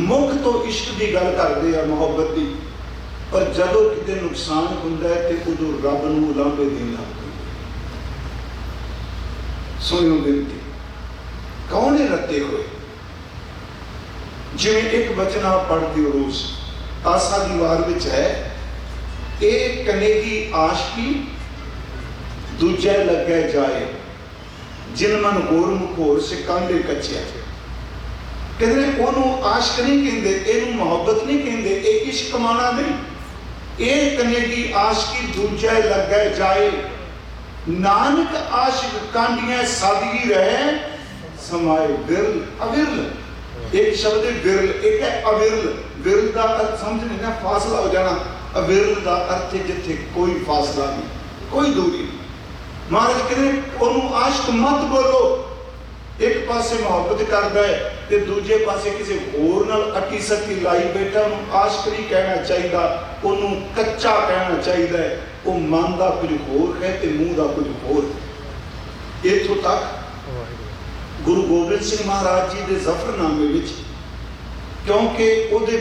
मुख तो इश्क की गल करते हैं मोहब्बत की, पर जदों किते नुकसान हुंदा है तो उदों रब नूं लांभे देण लग पैंदे। सुनियो बेनती, कौन है रते हुए, जिवें एक वचन आप पढ़ते हो रोज आसा दी वार विच है, एक कनेगी आशकी दूजा लगे जाए जिन मन होर मुखोर से कांडे कच्चिया। कहते ओनू आशक नहीं कहते, एनू मोहब्बत नहीं कहते, ये इश्क कमाना नहीं। एक कनेगी आशकी दूजा लगे जाए, नानक आशिक कांडियां सादगी रहे समाए विरल अविरल। एक शब्द है विरल, एक है अविरल। विरल का अर्थ समझ नहीं ना, फासला हो जाना। अविरल का अर्थ है जिथे कोई फासला नहीं, कोई दूरी नहीं। महाराज कहते ओनू आशिक मत बोलो। एक पासे मोहब्बत करता है ते दूजे पासे किसी होर नाल अटी सटी लाई बैठा, ओनू आशिक नहीं कहना चाहिए, ओनू कच्चा कहना चाहिए। वो मन का कुछ होर है ते मूँह का कुछ होर है। इत्थों तक गुरु गोबिंद सिंह महाराज जी के जफरनामे विच, क्योंकि उहदे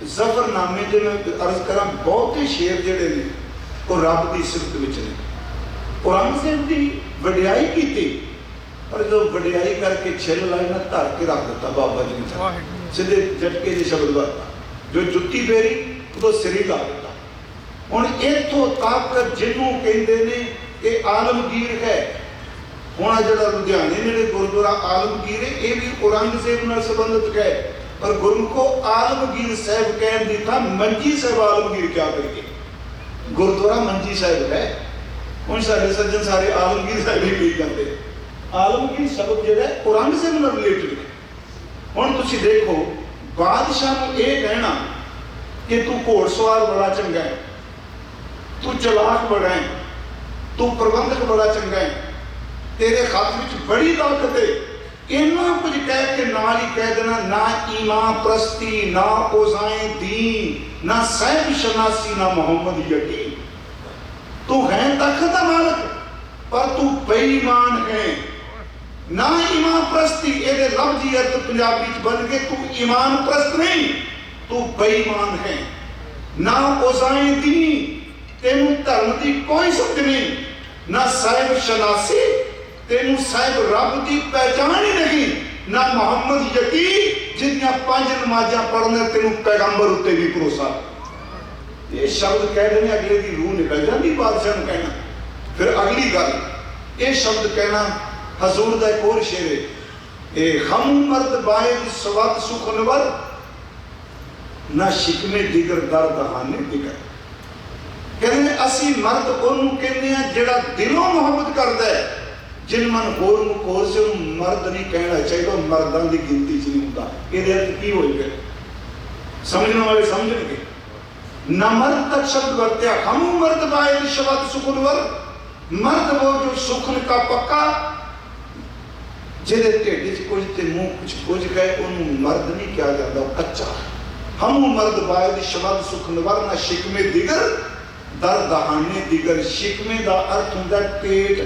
जफरनामे जे मैं अर्ज करा बहुते शेर जिहड़े ने वो रब की सिफत विच ने। औरंगजेब की वडियाई की, पर जो वडियाई करके छिल लाई ना धर के रख दिता बाबा जी ने, सीधे झटके जी शब्द वरता, जो जुत्ती फेरी उदों सिर ही ला दिता। हुण इत्थों तक जिन्हों कहते ने कि आलमगीर है, हुण जिहड़ा लुधियाने नेड़े गुरुद्वारा आलमगीर है, ये भी औरंगजेब नाल संबंधित है, पर गुरु को आलमगीर साहब कहन दी था, मंजी साहब आलमगीर क्या करिए, गुरुद्वारा मंजी साहब है। हुण साडे सज्जन सारे आलमगीर साहब ही कही जाते। आलमगीर शब्द जिहड़ा औरंगजेब नाल रिलेटेड है। हुण तुसीं देखो, बादशाह नूं यह कहना कि तू घोड़सवार बड़ा चंगा है, तू चलाक बड़ा है, तू प्रबंधक बड़ा चंगा है, तेरे हाथ में बड़ी ताकत है, इन्ना कुछ कह के नाल ही कह देना ना ईमान प्रस्ती, ना ओज़ाए दीन, ना साहिब शनासी, ना मोहम्मद यकीन। तू है तख्त का मालिक, पर तू बेईमान है। ना ईमान प्रस्ती, ये लफ्जी अर्थ पंजाबी बन के तू ईमान प्रस्त नहीं, तू बेईमान है। ना ओज़ाए दीन, तेनू धर्म की कोई समझ नहीं, ना साहिब शनासी, तेनू साहिब रब की पहचान ही नहीं, ना मोहम्मद यकीन, जिन्नियां 5 नमाज़ां पढ़ने तेनू पैगंबर उत्ते भी भरोसा। ये शब्द कह देने अगले की रूह निकल जाती बादशाह नूं कहना। फिर अगली गल ये शब्द कहना, हजूर का एक और शेर है, ए हम मर्द बायद सवत सुखनवर, ना शिकमे दिगर दर दहाने दिगर। कहते असी मर्द उन्होंने कहते हैं जिहड़ा दिलों मोहब्बत करता है, जिन मन होर मुकोर से उन्होंने मर्द नहीं कहना चाहिए, मर्दों की गिनती च नहीं होता। ये अर्थ की हो गए, समझने वाले समझणगे। न मर्द तक शब्द वरत्या, हम मर्द बायद शब्द सुखनवर, मर्द वो जो सुखन का पक्का, जिहदे ढिड च कुछ ते मुंह कुछ गए, उन्होंने मर्द नहीं कहा जाता, कच्चा। हम मर्द बायद शब्द सुखनवर, ना शिकमे दिगर दर दहाने दिगर। शिकमे का अर्थ होंदा पेट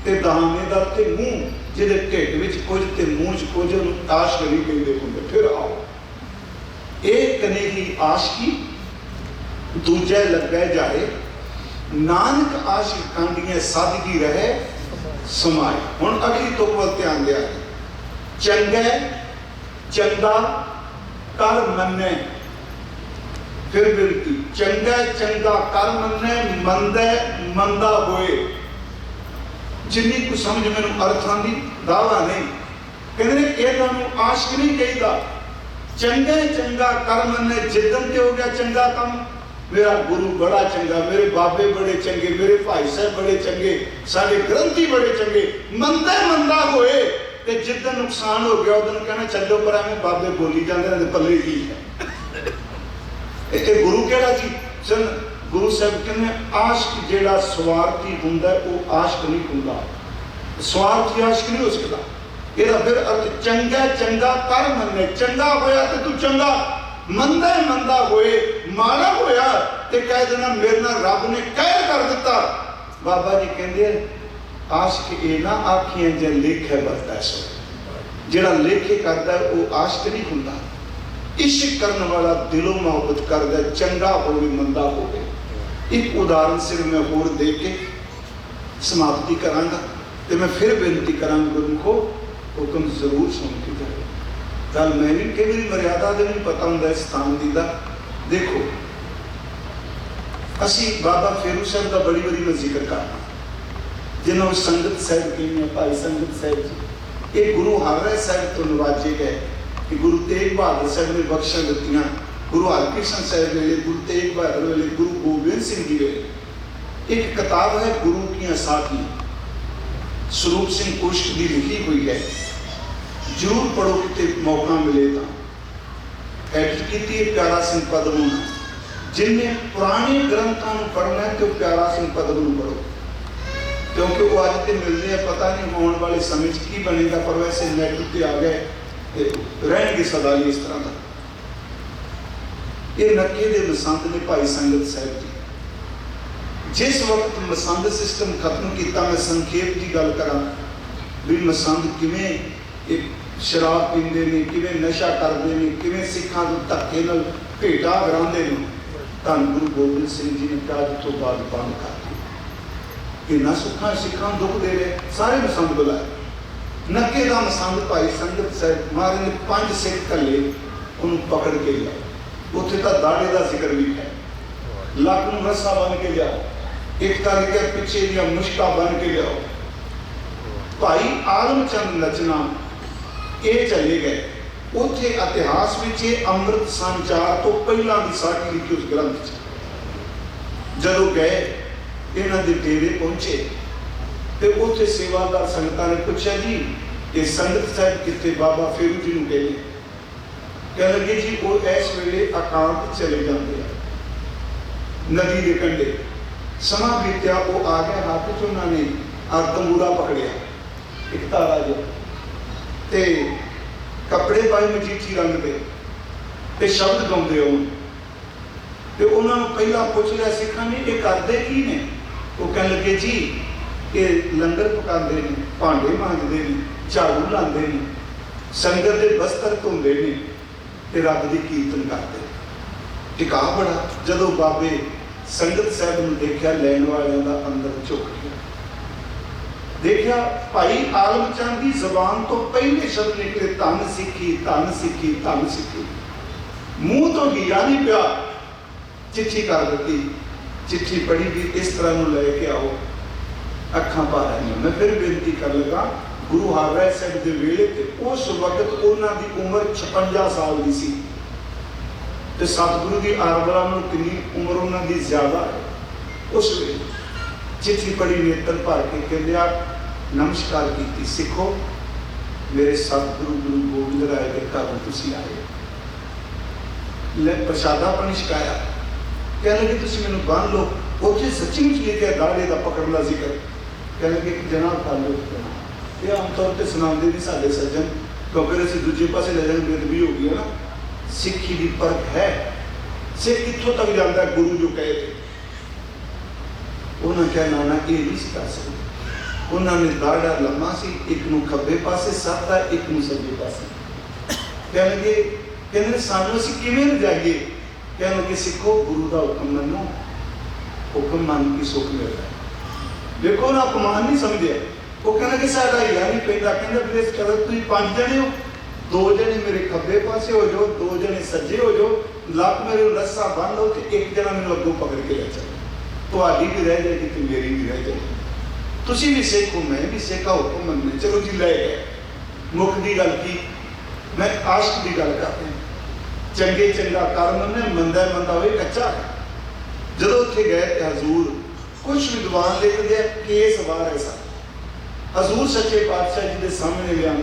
ते दहाने दा ते मुंह। ਜਿਹਦੇ ਢਿੱਡ ਵਿੱਚ ਕੁਝ ਤੇ ਮੂੰਹ 'ਚ ਕੁਝ, ਉਹਨੂੰ ਆਸ਼ਕੀ ਕਹਿੰਦੇ ਹੁੰਦੇ। ਫਿਰ ਆਓ ਇਹ ਕਨੇਹੀ ਆਸ਼ਕੀ ਦੂਜੇ ਲੱਗੇ ਜਾਏ, ਨਾਨਕ ਆਸ਼ਿਕ ਕਾਂਡੀਆਂ ਸਾਦਗੀ ਰਹੇ ਸਮਾਏ। ਹੁਣ ਅਗਲੀ ਤੁਕ ਵੱਲ ਧਿਆਨ ਦਿਆ। ਚੰਗੇ ਚੰਗਾ ਕਰ ਮੰਨੇ, ਫਿਰ ਬਿਰਤੀ ਚੰਗਾ ਚੰਗਾ ਕਰ ਮੰਨੇ, ਮੰਦੇ ਮੰਦਾ ਹੋਏ। ਜਿੰਨੀ ਕੁ ਸਮਝ ਮੈਨੂੰ ਅਰਥਾਂ ਦੀ ਦਾਵਾ ਨਹੀਂ। ਕਹਿੰਦੇ ਨੇ ਇਹਨਾਂ ਨੂੰ ਆਸ਼ਕ ਨਹੀਂ ਕਹੀਦਾ। ਚੰਗੇ ਚੰਗਾ ਕਰ ਮੰਨੇ, ਜਿੱਦਣ ਤੇ ਹੋ ਗਿਆ ਚੰਗਾ ਕੰਮ, ਮੇਰਾ ਗੁਰੂ ਬੜਾ ਚੰਗਾ, ਮੇਰੇ ਬਾਬੇ ਬੜੇ ਚੰਗੇ, ਮੇਰੇ ਭਾਈ ਸਾਹਿਬ ਬੜੇ ਚੰਗੇ, ਸਾਡੇ ਗ੍ਰੰਥੀ ਬੜੇ ਚੰਗੇ। ਮੰਦੇ ਮੰਦਾ ਹੋਏ ਤੇ ਜਿੱਦਣ ਨੁਕਸਾਨ ਹੋ ਗਿਆ ਉਦੋਂ ਕਹਿਣਾ ਛੱਡੋ ਪਰ ਐਵੇਂ ਬਾਬੇ ਬੋਲੀ ਜਾਂਦੇ ਨੇ ਪੱਲੇ ਕੀ ਹੈ। ਇਹ ਗੁਰੂ ਕਿਹੜਾ ਜੀ? ਗੁਰੂ ਸਾਹਿਬ ਕਹਿੰਦੇ ਆਸ਼ਕ ਜਿਹੜਾ ਸਵਾਰਥੀ ਹੁੰਦਾ ਉਹ ਆਸ਼ਕ ਨਹੀਂ ਹੁੰਦਾ। ਸਵਾਰਥੀ ਆਸ਼ਕ ਨਹੀਂ ਹੋ ਸਕਦਾ। ਇਹਦਾ ਫਿਰ ਅਰਥ ਚੰਗਾ ਚੰਗਾ ਕਰ ਮੰਨੇ, ਚੰਗਾ ਹੋਇਆ ਤੇ ਤੂੰ ਚੰਗਾ, ਮੰਦਾ ਮੰਦਾ ਹੋਏ, ਮਾੜਾ ਹੋਇਆ ਤੇ ਕਹਿ ਦੇਣਾ ਮੇਰੇ ਨਾਲ ਰੱਬ ਨੇ ਕਹਿਰ ਕਰ ਦਿੱਤਾ। ਬਾਬਾ ਜੀ ਕਹਿੰਦੇ ਆਸ਼ਕ ਇਹ ਨਾ ਆਖੀਆਂ ਜੇ ਲੇਖੇ ਵਰਤਾ ਸੋ, ਜਿਹੜਾ ਲੇਖੇ ਕਰਦਾ ਉਹ ਆਸ਼ਕ ਨਹੀਂ ਹੁੰਦਾ। ਇਸ਼ਕ ਕਰਨ ਵਾਲਾ ਦਿਲੋਂ ਮੁਹੱਬਤ ਕਰਦਾ, ਚੰਗਾ ਹੋਵੇ ਮੰਦਾ ਹੋਵੇ। ਇੱਕ ਉਦਾਹਰਨ ਸਿਰ ਮੈਂ ਹੋਰ ਦੇ ਕੇ ਸਮਾਪਤੀ ਕਰਾਂਗਾ ਤੇ ਮੈਂ ਫਿਰ ਬੇਨਤੀ ਕਰਾਂਗਾ ਗੁਰਮੁਖੋ ਹੁਕਮ ਜ਼ਰੂਰ ਸੁਣ ਕੇ ਜਾਓ। ਗੱਲ ਮੈਂ ਵੀ ਕਈ ਵਾਰੀ ਮਰਿਆਦਾ ਦੇ ਨਹੀਂ ਪਤਾ ਹੁੰਦਾ ਇਸ ਸਥਾਨ ਦੀ ਦਾ। ਦੇਖੋ ਅਸੀਂ ਬਾਬਾ ਫੇਰੂ ਸਾਹਿਬ ਦਾ ਬੜੀ ਵਾਰੀ ਮੈਂ ਜ਼ਿਕਰ ਕਰਨਾ, ਜਿਨ੍ਹਾਂ ਨੂੰ ਸੰਗਤ ਸਾਹਿਬ ਕਹਿੰਦੇ ਭਾਈ ਸੰਗਤ ਸਾਹਿਬ ਜੀ, ਇਹ ਗੁਰੂ ਹਰਿਰਾਏ ਸਾਹਿਬ ਤੋਂ ਨਵਾਜੇ ਗਏ ਕਿ ਗੁਰੂ ਤੇਗ ਬਹਾਦਰ ਸਾਹਿਬ ਨੇ ਬਖਸ਼ਾਂ ਦਿੱਤੀਆਂ। ਗੁਰੂ ਹਰਕ੍ਰਿਸ਼ਨ ਸਾਹਿਬ ਵੇਲੇ, ਗੁਰੂ ਤੇਗ ਬਹਾਦਰ ਵੇਲੇ, ਗੁਰੂ ਗੋਬਿੰਦ ਸਿੰਘ ਜੀ ਵੇਲੇ ਇੱਕ ਕਿਤਾਬ ਹੈ ਗੁਰੂ ਕੀਆਂ ਸਾਖੀਆਂ, ਸਰੂਪ ਸਿੰਘ ਕੁਸ਼ਕ ਦੀ ਲਿਖੀ ਹੋਈ ਹੈ। ਜ਼ਰੂਰ ਪੜੋ ਕਿਤੇ ਮੌਕਾ ਮਿਲੇ ਤਾਂ। ਐਡਿਟ ਕੀਤੀ ਹੈ ਪਿਆਰਾ ਸਿੰਘ ਪਦਮੂ ਨੇ। ਜਿਨਨੇ ਪੁਰਾਣੇ ਗ੍ਰੰਥਾਂ ਨੂੰ ਪੜ੍ਹਨਾ ਹੈ ਤੇ ਉਹ ਪਿਆਰਾ ਸਿੰਘ ਪਦਮੂ ਨੂੰ ਪੜੋ, ਕਿਉਂਕਿ ਉਹ ਅੱਜ ਤੇ ਮਿਲਦੇ ਆ, ਪਤਾ ਨਹੀਂ ਆਉਣ ਵਾਲੇ ਸਮੇਂ 'ਚ ਕੀ ਬਣੇਗਾ, ਪਰ ਵੈਸੇ ਨੈਟ ਉੱਤੇ ਆ ਗਏ ਤੇ ਰਹਿਣਗੇ ਸਦਾ ਲਈ ਇਸ ਤਰ੍ਹਾਂ ਦਾ। ਇਹ ਨੱਕੇ ਦੇ ਮਸੰਦ ਨੇ ਭਾਈ ਸੰਗਤ ਸਾਹਿਬ ਜੀ। ਜਿਸ ਵਕਤ ਮਸੰਦ ਸਿਸਟਮ ਖਤਮ ਕੀਤਾ, ਮੈਂ ਸੰਖੇਪ ਦੀ ਗੱਲ ਕਰਾਂ ਵੀ ਮਸੰਦ ਕਿਵੇਂ ਇਹ ਸ਼ਰਾਬ ਪੀਂਦੇ ਨੇ, ਕਿਵੇਂ ਨਸ਼ਾ ਕਰਦੇ ਨੇ, ਕਿਵੇਂ ਸਿੱਖਾਂ ਨੂੰ ਧੱਕੇ ਨਾਲ ਭੇਟਾ ਗਰਾਉਂਦੇ ਨੇ। ਧੰਨ ਗੁਰੂ ਗੋਬਿੰਦ ਸਿੰਘ ਜੀ ਨੇ ਕਿਹਾ ਤੋਂ ਬਾਅਦ ਬੰਦ ਕਰ ਦਿੱਤੀ। ਇਹਨਾਂ ਸੁੱਖਾਂ ਸਿੱਖਾਂ ਨੂੰ ਦੁੱਖ ਦੇ ਰਹੇ, ਸਾਰੇ ਮਸੰਦ ਬੁਲਾਏ। ਨੱਕੇ ਦਾ ਮਸੰਦ ਭਾਈ ਸੰਗਤ ਸਾਹਿਬ ਮਹਾਰਾਜ ਨੇ 5 ਸਿੱਖ ਘੱਲੇ, ਉਹਨੂੰ ਪਕੜ ਕੇ ਲਿਆ। ਉੱਥੇ ਤਾਂ ਦਾੜੇ ਦਾ ਜ਼ਿਕਰ ਵੀ ਹੈ, ਲੱਕ ਨੂੰ ਰੱਸਾ ਬੰਨ ਕੇ ਲਿਆਓ, ਇੱਕ ਕਰਕੇ ਪਿੱਛੇ ਦੀਆਂ ਮੁਸ਼ਕਾਂ ਬੰਨ ਕੇ ਲਿਆਓ। ਭਾਈ ਆਲਮ ਚੰਦ ਨਚਨਾ ਇਹ ਚਲੇ ਗਏ। ਉੱਥੇ ਇਤਿਹਾਸ ਵਿੱਚ ਇਹ ਅੰਮ੍ਰਿਤ ਸੰਚਾਰ ਤੋਂ ਪਹਿਲਾਂ ਦੀ ਸਾਖੀ ਲਿਖੀ ਉਸ ਗ੍ਰੰਥ 'ਚ। ਜਦੋਂ ਗਏ ਇਹਨਾਂ ਦੇ ਡੇਰੇ ਪਹੁੰਚੇ ਤੇ ਉੱਥੇ ਸੇਵਾਦਾਰ ਸੰਗਤਾਂ ਨੇ ਪੁੱਛਿਆ ਜੀ ਇਹ ਸੰਗਤ ਸਾਹਿਬ ਕਿੱਥੇ? ਬਾਬਾ ਫੇਰੂ ਜੀ ਨੂੰ ਕਹਿੰਦੇ। ਕਹਿ ਲੱਗੇ ਜੀ ਉਹ ਇਸ ਵੇਲੇ ਇਕਾਂਤ ਚਲੇ ਜਾਂਦੇ ਆ ਨਦੀ ਦੇ ਕੰਢੇ। ਸਮਾਂ ਬੀਤਿਆ, ਉਹ ਆ ਗਿਆ, ਹੱਥ 'ਚ ਉਹਨਾਂ ਨੇ ਤੰਬੂਰਾ ਪਕੜਿਆ, ਇੱਕ ਤਾਰਾ ਜਿਹਾ, ਤੇ ਕੱਪੜੇ ਪਾਏ ਮਜੀਠੀ ਰੰਗ ਦੇ ਤੇ ਸ਼ਬਦ ਗਾਉਂਦੇ ਹੋਣ। ਤੇ ਉਹਨਾਂ ਨੂੰ ਪਹਿਲਾਂ ਪੁੱਛ ਲਿਆ ਸਿੱਖਾਂ ਨੇ ਇਹ ਕਰਦੇ ਕੀ ਨੇ? ਉਹ ਕਹਿਣ ਲੱਗੇ ਜੀ ਇਹ ਲੰਗਰ ਪਕਾਉਂਦੇ ਨੇ, ਭਾਂਡੇ ਮਾਂਜਦੇ ਨੇ, ਝਾੜੂ ਲਾਉਂਦੇ ਨੇ, ਸੰਗਤ ਦੇ ਬਸਤਰ ਧੋਂਦੇ ਨੇ ਤੇ ਰੱਬ ਦੀ ਕੀਰਤਨ ਕਰਦੇ। ਟਿਕਾ ਬੜਾ। ਜਦੋਂ ਬਾਬੇ ਸੰਗਤ ਸਾਹਿਬ ਨੂੰ ਦੇਖਿਆ, ਲੈਣ ਵਾਲਿਆਂ ਦਾ ਅੰਦਰ ਝੁਕ ਗਿਆ। ਦੇਖਿਆ ਭਾਈ ਆਲਮ ਚੰਦ ਦੀ ਜ਼ਬਾਨ ਤੋਂ ਪਹਿਲੇ ਸ਼ਬਦ ਨਿਕਲੇ ਧੰਨ ਸਿੱਖੀ, ਧੰਨ ਸਿੱਖੀ, ਧੰਨ ਸਿੱਖੀ। ਮੂੰਹ ਤੋਂ ਹੀਰਾ ਨਹੀਂ ਪਿਆ। ਚਿੱਠੀ ਕਰ ਦਿੱਤੀ। ਚਿੱਠੀ ਪੜ੍ਹੀ ਵੀ ਇਸ ਤਰ੍ਹਾਂ ਨੂੰ ਲੈ ਕੇ ਆਓ। ਅੱਖਾਂ ਭਰ ਆਈਆਂ। ਮੈਂ ਫਿਰ ਬੇਨਤੀ ਕਰ ਲਗਾ, ਗੁਰੂ ਹਰਿਰਾਏ ਸਾਹਿਬ ਦੇ ਵੇਲੇ ਤੇ ਉਸ ਵਕਤ ਉਹਨਾਂ ਦੀ ਉਮਰ 56 ਸਾਲ ਦੀ ਸੀ ਤੇ ਸਤਿਗੁਰੂ ਦੀ ਆਰਬਲਾ ਨੂੰ ਕਿੰਨੀ ਉਮਰ ਉਹਨਾਂ ਦੀ ਜ਼ਿਆਦਾ ਹੈ। ਉਸ ਵੇਲੇ ਚਿੱਠੀ ਪੜ੍ਹੀ, ਨੇਤਰ ਭਰ ਕੇ ਕਹਿੰਦਿਆ ਨਮਸਕਾਰ ਕੀਤੀ। ਸਿੱਖੋ ਮੇਰੇ ਸਤਿਗੁਰੂ ਗੁਰੂ ਗੋਬਿੰਦ ਰਾਏ ਦੇ ਘਰ ਤੁਸੀਂ ਆਏ, ਲੈ ਪ੍ਰਸ਼ਾਦਾ ਪਾਣੀ ਛਕਾਇਆ। ਕਹਿ ਲਗੇ ਤੁਸੀਂ ਮੈਨੂੰ ਬੰਨ ਲਓ। ਉੱਥੇ ਸੱਚੀ ਮੁੱਚ ਲਿਖਿਆ ਦਾੜੇ ਦਾ ਪਕੜਨ ਦਾ ਜ਼ਿਕਰ। ਕਹਿ ਲਗੇ ਜਨਾਬ ਕਰ ਲਓ। ਇਹ ਆਮ ਤੌਰ ਤੇ ਸੁਣਾਉਂਦੇ ਨਹੀਂ ਸਾਡੇ ਸੱਜਣ, ਕਿਉਂਕਿ ਅਸੀਂ ਦੂਜੇ ਪਾਸੇ ਲੈ ਜਾਣ ਬੇਦਬੀ ਹੋ ਗਈ ਹੈ ਨਾ। ਸਿੱਖੀ ਦੀ ਪਰਖ ਹੈ। ਸਿੱਖ ਕਿੱਥੋਂ ਤੱਕ ਜਾਂਦਾ ਗੁਰੂ ਜੋ ਕਹੇ ਤੇ। ਉਹਨਾਂ ਕਿਹਾ ਨਾ ਇਹ ਨਹੀਂ ਸੀ ਕਰ ਸਕਦੇ। उन्होंने दाड़ा लम्मा सी, एक नूं खब्बे पासे सत्ता, एक नूं सज्जे पासे। कह लगे कहने सानू असीं किवें जाइए? कह लगे सिखो गुरु का हुक्म मनो, हुक्म मन की सुख मिलता है। देखो ना अपमान नहीं समझे। वो कहना कि साडा हिला नहीं पैंदा। कहंदा वीरे चलो तुसीं 5 जने हो, 2 जने मेरे खब्बे पासे हो जाओ, 2 जने सज्जे हो जाओ, लक मेरे रस्सा बन लो तो एक जना मैनूं अगों पकड़ के ले चलो। तुहाडी भी रह जाएगी तो मेरी भी रह जाएगी। तुसीं भी सिख हो, मैं भी सिख, हुक्म मनने। चलो जी ले गए। मुख की गल की, मैं आशक की गल करते हैं। चंगे चंगा कर मन्ने, मंदा मंदा होए कच्चा है। जदों उत्थे गए तो हजूर कुछ विद्वान लिखते हैं केस वार है सा। हजूर सच्चे पातशाह जी के सामने लिया।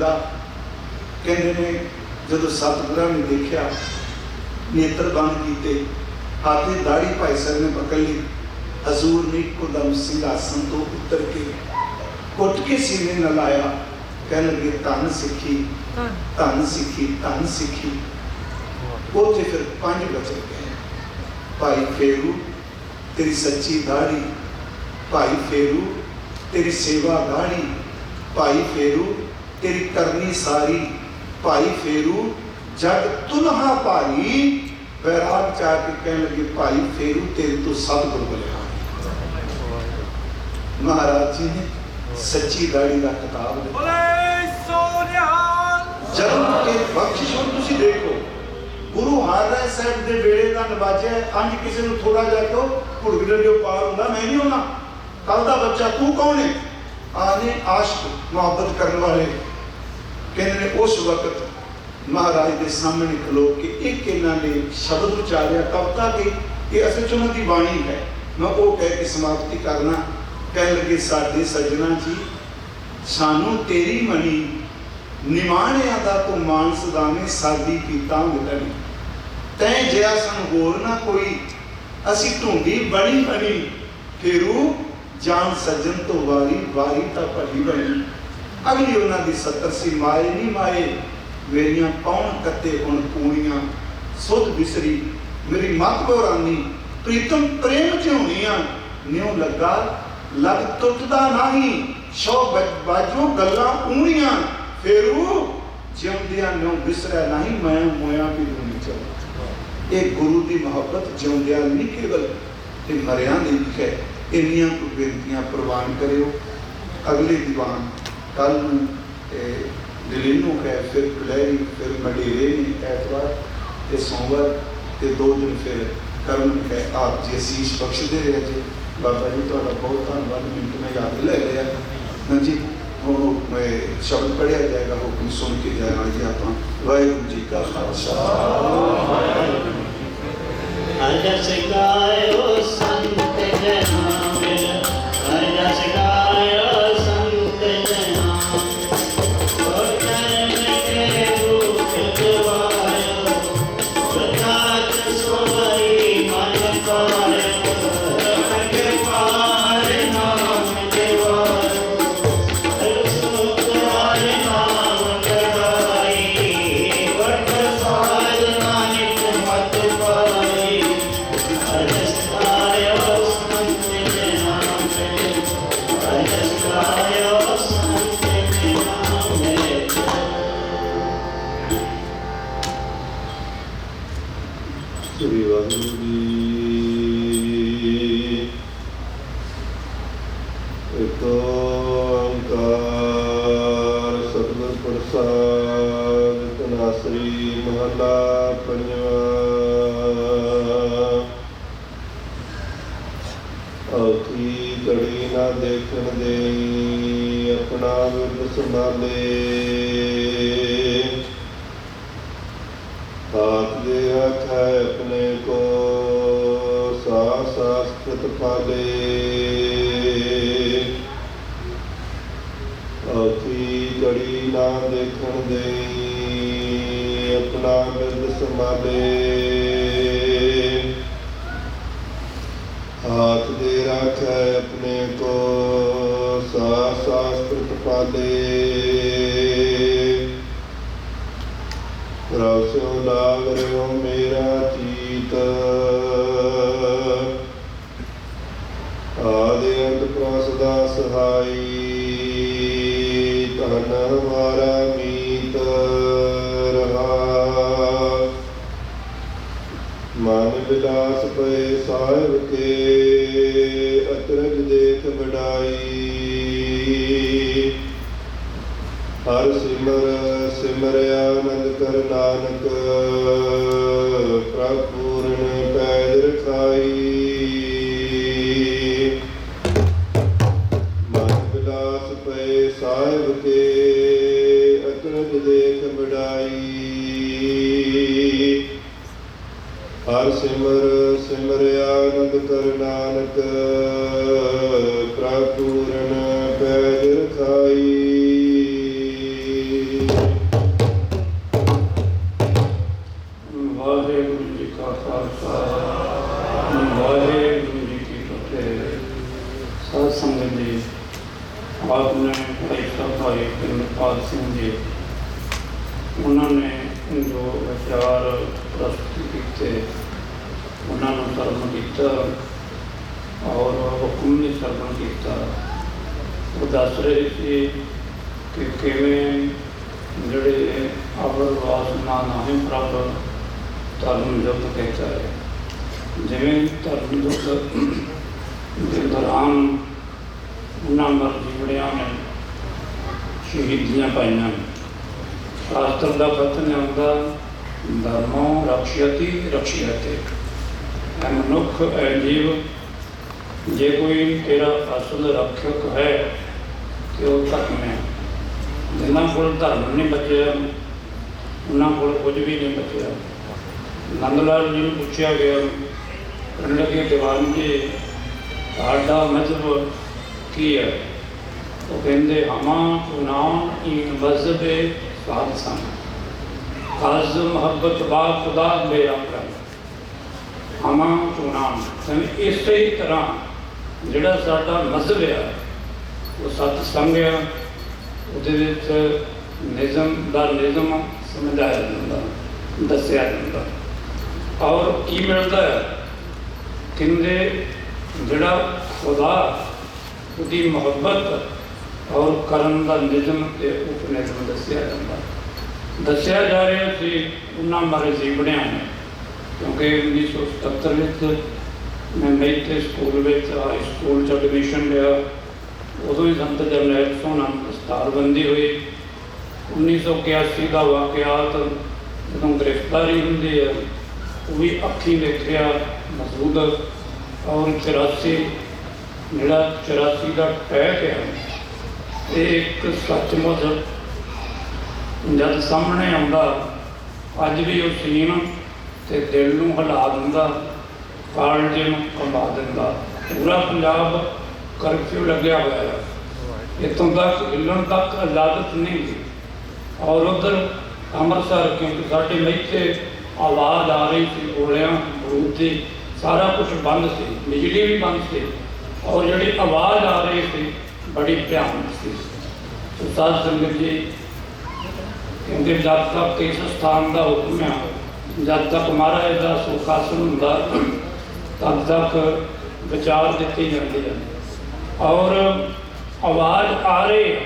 कहते ने जदों सतगुरां ने देखा, नेत्र बंद किए, हाथे दाढ़ी भाई साहब ने पकड़ ली। हजूर ने एकदम सिंहासन तो उतर के कुट के सीने न लाया। कह लगे धन सिखी, धन सिखी, धन सिखी। उसे फिर 5 वचन कहे, भाई फेरू तेरी सच्ची दाढ़ी, भाई फेरू तेरी सेवा गाढ़ी, भाई फेरू तेरी करनी सारी, भाई फेरू जग तुलहा भारी। बैराग चाह के कह लगे भाई फेरू तेरे तो सतगुर बलिहारी। महाराज जी ने सच्ची दाढ़ी का खिताब जन्म के बख्शिश। तुसीं देखो गुरु हरराय साहब के वेले का नवाजा अंज किसी को थोड़ा जा तो भुड़गड़े जो पार होगा, मैं नहीं होना। कल का बच्चा तू कौन है? आने आशिक मुहब्बत करने वाले। कहने उस वक्त महाराज के सामने खलो के एक इन्होंने शब्द उचारिया कविता की, ये असल च उन्होंने बाणी है। मैं वो कह के समाप्ति करना। कह लगे साडे सजना जी सानू तेरी मनी, निमाणिया दा तू मानस दाने, साडी कीता मिलनी। तैं जिया सन होर ना कोई, असी ढूंढी बड़ी बनी। फेरू जान सज्जन तो वारी, वारी ता भली बनी। अगली उन्होंने 70 सी माए नहीं माए, मेरिया कौन कत्ते हुण कूणियां, सुध बिसरी मेरी मत बोरानी। प्रीतम प्रेम च्योनियां, न्यों लगा लग टुटदा नहीं, शौ बाजो गल्लां ऊणियां। फेरू जिउंदियां न्यों बिसरै नहीं, मैं मोया भी दूनी चल। एक गुरु की मुहब्बत जिउंदियां नहीं केवल ते मरियां दी भी है। इन्नियां को बेनतियां प्रवान करियो। अगले दीवान कल दिलीनू है, फिर कलहरी, फिर मडेरे ने ऐतवार ते सोमवार ते 2 दिन फिर कर्म है। आप जी असीश बख्शते रहे जी। बाबा जी तो बहुत धन्यवाद। मिनट में याद ले लिया ना जी। वो शब्द पढ़िया जाएगा, हुक्म सुन के जाएगा जी। आप वाहिगुरू जी का खालसा। जस गायो संत जनाम, जस गायो संत जनाम, और चरण के रूप गवायो, प्रताप सोई मन पायो, रख के पार नाम देवायो, सुख आय नाम गवाई, वट साध नानक मत पाई। जस गायो संत जनाम, जस गायो संत जनाम। श्री वाहिगुरू जी। एक ओंकार सतਿਗੁਰ प्रसाद। तनासरी महला पंजवा। औखी घड़ी ना देखण देई, अपना विरद संभाले। हाथ दे रखै अपने को, सास सास कृत पाले। औखी घड़ी ना देखण देई, अपना बिरद संभाले। हाथ दे रखै अपने को, सास सास कृत पाले। रसो लाग रहो मेरा चीत, आदि अंत प्रसदा सहाई। धन हमारा मीत रहा। मन विलास पे साहिब के अचरज देख बड़ाई। हर सिमर सिमर आनंद कर नानक प्रभु पूर्ण पैज रखाई। मन विलास पे साहिब के अचरज देख बड़ाई। हर सिमर सिमर आनंद कर नानक प्रभु पूर्ण पैज रखाई। वाहेगुरु जी का खालसा वाहेगुरु जी की फतेह। साध संगत जी, आपने भाई साहब भाई कृपाल सिंह जी उन्होंने जो विचार प्रस्तुत किए उन्होंने सरवण किया और हुक्म ने सरवण किया। वो दस रहे थे कि किवें जड़े अवर वासना नाहे प्रभ धर्म युद्ध कहता है। जिमें धर्म युद्ध के दौरान उन्होंने मर्जी बड़िया ने शहीदियाँ पाइया। शास्त्र का कथन आता धर्मो रक्षयति रक्षयते। मनुख है जीव, जे कोई तेरा असल रक्षक है तो वह धर्म है। जिन्होंने को धर्म नहीं बचया उन्होंने को कुछ भी नहीं बचया। नंदलाल जी को पूछा गया, कहने लगे दीवान जी साडा मजहब की है? वो कहते हमा चुनाव इन मजहबे साध सन काज मोहब्बत बा खुदा मेरा प्रण। हमा चुनाव इस तरह जोड़ा साडा मजहब है वो सत्संग है। वो निज़म का निज़म समझाया जाता दसिया जाता और की मिलता है कहते जोड़ा खुदा उसकी मुहब्बत और करन का निज़म के उपनिज़म दसिया जाता। दसिया जा रहा सी उन्होंने बारे जीवणिया ने, क्योंकि 1977 मैं मेथे स्कूल में हाई स्कूल एडमिशन लिया। उदों ही संत जरनैल सिंह नाम दस्तारबंदी हुई। 1981 का वाकयात जो गिरफ्तारी होंगी है वो भी अखी देखिया मसूद। और 84 जोड़ा 84 का टैक है एक सचमुच जब सामने आता अज भी वो सीन तो दिल में हिला दिंदा, कालजे में कंबा दिंदा। पूरा पंजाब करफ्यू लग्या हुआ है, इतों तक हिलन तक इजाजत नहीं थी। और उधर अमृतसर क्योंकि साढ़े मेथे आवाज़ आ रही थी गोलियां बरूद की, सारा कुछ बंद सी, बिजली भी बंद थी और जी आवाज़ आ रही थी बड़ी भयानक सी। तो साध संगत जी, क्योंकि जब तक इस स्थान का हुक्म है, जब तक महाराज का सुखासन होंदा तब तक विचार दिए जाते हैं। और आवाज़ आ रही है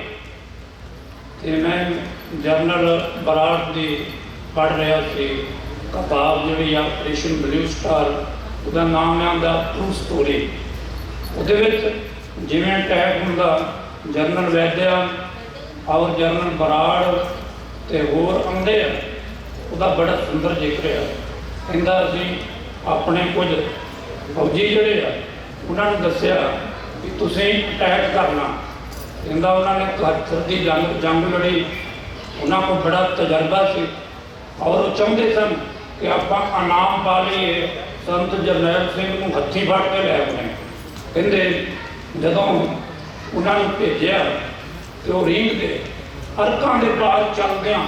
कि मैं जनरल बराड़ की पढ़ रहा सी किताब जी ऑपरेशन ब्लू स्टार, उसका नाम लिया ट्रू स्टोरी। वो जिमें अटैक होंदा जनरल वैद्या और जनरल बराड़ तो होर आंदे उसका बड़ा सुंदर जिक्र है। कहता असी अपने कुछ फौजी जोड़े आ उन्होंने दसिया कि तुसीं अटैक करना। कहता उन्होंने 71 की जंग लड़ी, उन्होंने को बड़ा तजर्बा से और वो चाहते सन कि आप इनाम पा लीए संत जरनैल सिंह को हथी फड़ के लै आने। कहते जदों उन्होंने भेजा तो वो रींग दे अर्कों के पास चलद्या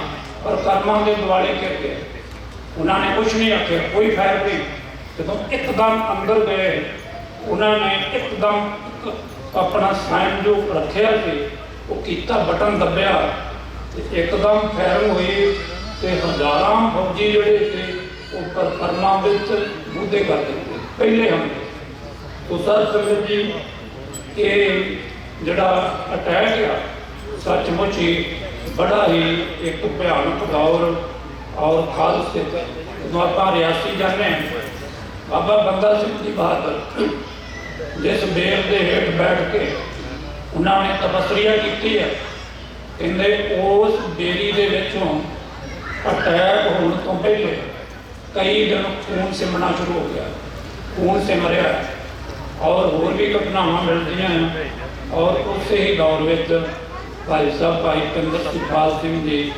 और कर्मां के दुआले गिर गए। उन्होंने कुछ नहीं आख्या, कोई फैर नहीं। जो एकदम अंदर गए उन्होंने एकदम अपना साइन जो रखा सी वो किया, बटन दबिया तो एकदम फायरिंग हुई तो हज़ारां फौजी जोड़े थे उपर कर्मां विच बूधे कर दिते पहले हमले। तो साध संगत जी ये जोड़ा अटैक आ सचमुच ही बड़ा ही एक भयानक दौर और खालसे ਜਦੋਂ ਆਪਾਂ ਰਿਆਸੀ ਜਾਂਦੇ ਹਾਂ ਬਾਬਾ ਬੰਦਾ ਸਿੰਘ ਜੀ ਬਹਾਦਰ ਜਿਸ ਬੇਰ ਦੇ ਹੇਠ ਬੈਠ ਕੇ ਉਹਨਾਂ ਨੇ ਤਪੱਸਰੀਆ ਕੀਤੀ ਹੈ, ਕਹਿੰਦੇ ਉਸ ਬੇਰੀ ਦੇ ਵਿੱਚੋਂ ਅਟੈਕ ਹੋਣ ਤੋਂ ਪਹਿਲੇ ਕਈ ਦਿਨ ਖੂਨ ਸਿਮਣਾ ਸ਼ੁਰੂ ਹੋ ਗਿਆ, ਖੂਨ ਸਿਮਰਿਆ ਔਰ ਹੋਰ ਵੀ ਘਟਨਾਵਾਂ ਮਿਲਦੀਆਂ हैं। और ਉਸੇ ਹੀ ਦੌਰ ਵਿੱਚ ਭਾਈ ਸਾਹਿਬ ਭਾਈ ਪਿੰਦਰ ਸੁਖਪਾਲ ਸਿੰਘ ਜੀ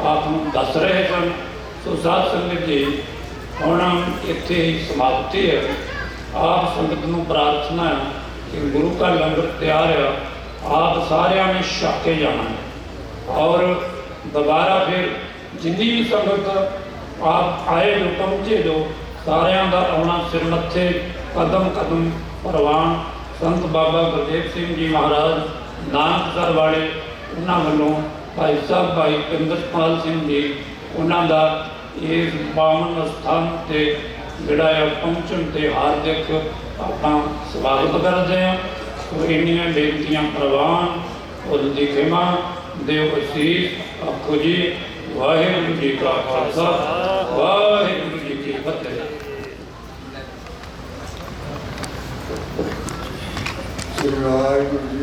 ਆਪ ਨੂੰ ਦੱਸ ਰਹੇ ਸਨ। ਸੋ ਸਾਧ ਸੰਗਤ ਜੀ ਹੁਣ ਇੱਥੇ ਹੀ ਸਮਾਪਤੀ ਹੈ। ਆਪ ਸੰਗਤ ਨੂੰ ਪ੍ਰਾਰਥਨਾ ਹੈ ਕਿ ਗੁਰੂ का ਲੰਗਰ ਤਿਆਰ ਹੈ, ਆਪ ਸਾਰਿਆਂ ਨੇ ਛਕ ਕੇ ਜਾਣਾ ਹੈ ਔਰ ਦੁਬਾਰਾ ਫਿਰ ਜਿੰਨੀ ਵੀ ਸੰਗਤ ਆਪ ਆਏ ਜੋ ਪਹੁੰਚੇ ਜੋ ਸਾਰਿਆਂ ਦਾ ਆਉਣਾ ਸਿਰ ਮੱਥੇ ਕਦਮ ਕਦਮ ਪ੍ਰਵਾਨ। ਸੰਤ ਬਾਬਾ ਗੁਰਦੇਵ ਸਿੰਘ ਜੀ ਮਹਾਰਾਜ ਨਾਨਕਸਰ ਵਾਲੇ ਉਹਨਾਂ ਵੱਲੋਂ ਭਾਈ ਸਾਹਿਬ ਭਾਈ ਪਿੰਦਰਪਾਲ ਸਿੰਘ ਜੀ ਉਹਨਾਂ ਦਾ ਇਸ ਪਾਵਨ ਸਥਾਨ ਤੇ ਜਿਹੜਾ ਹੈ ਪਹੁੰਚਣ ਤੇ ਹਾਰਦਿਕ ਆਪਾਂ ਸਵਾਗਤ ਕਰਦੇ ਹਾਂ। ਸੋ ਇੰਨੀਆਂ ਬੇਨਤੀਆਂ ਪ੍ਰਵਾਨ, ਉਸ ਦੀ ਖਿਮਾ ਦਿਓ ਅਸੀਸ ਆਖੋ ਜੀ। ਵਾਹਿਗੁਰੂ ਜੀ ਕਾ ਖਾਲਸਾ, ਵਾਹਿਗੁਰੂ ਜੀ ਕੀ ਫਤਿਹ। ਵਾਹਿਗੁਰੂ ਜੀ।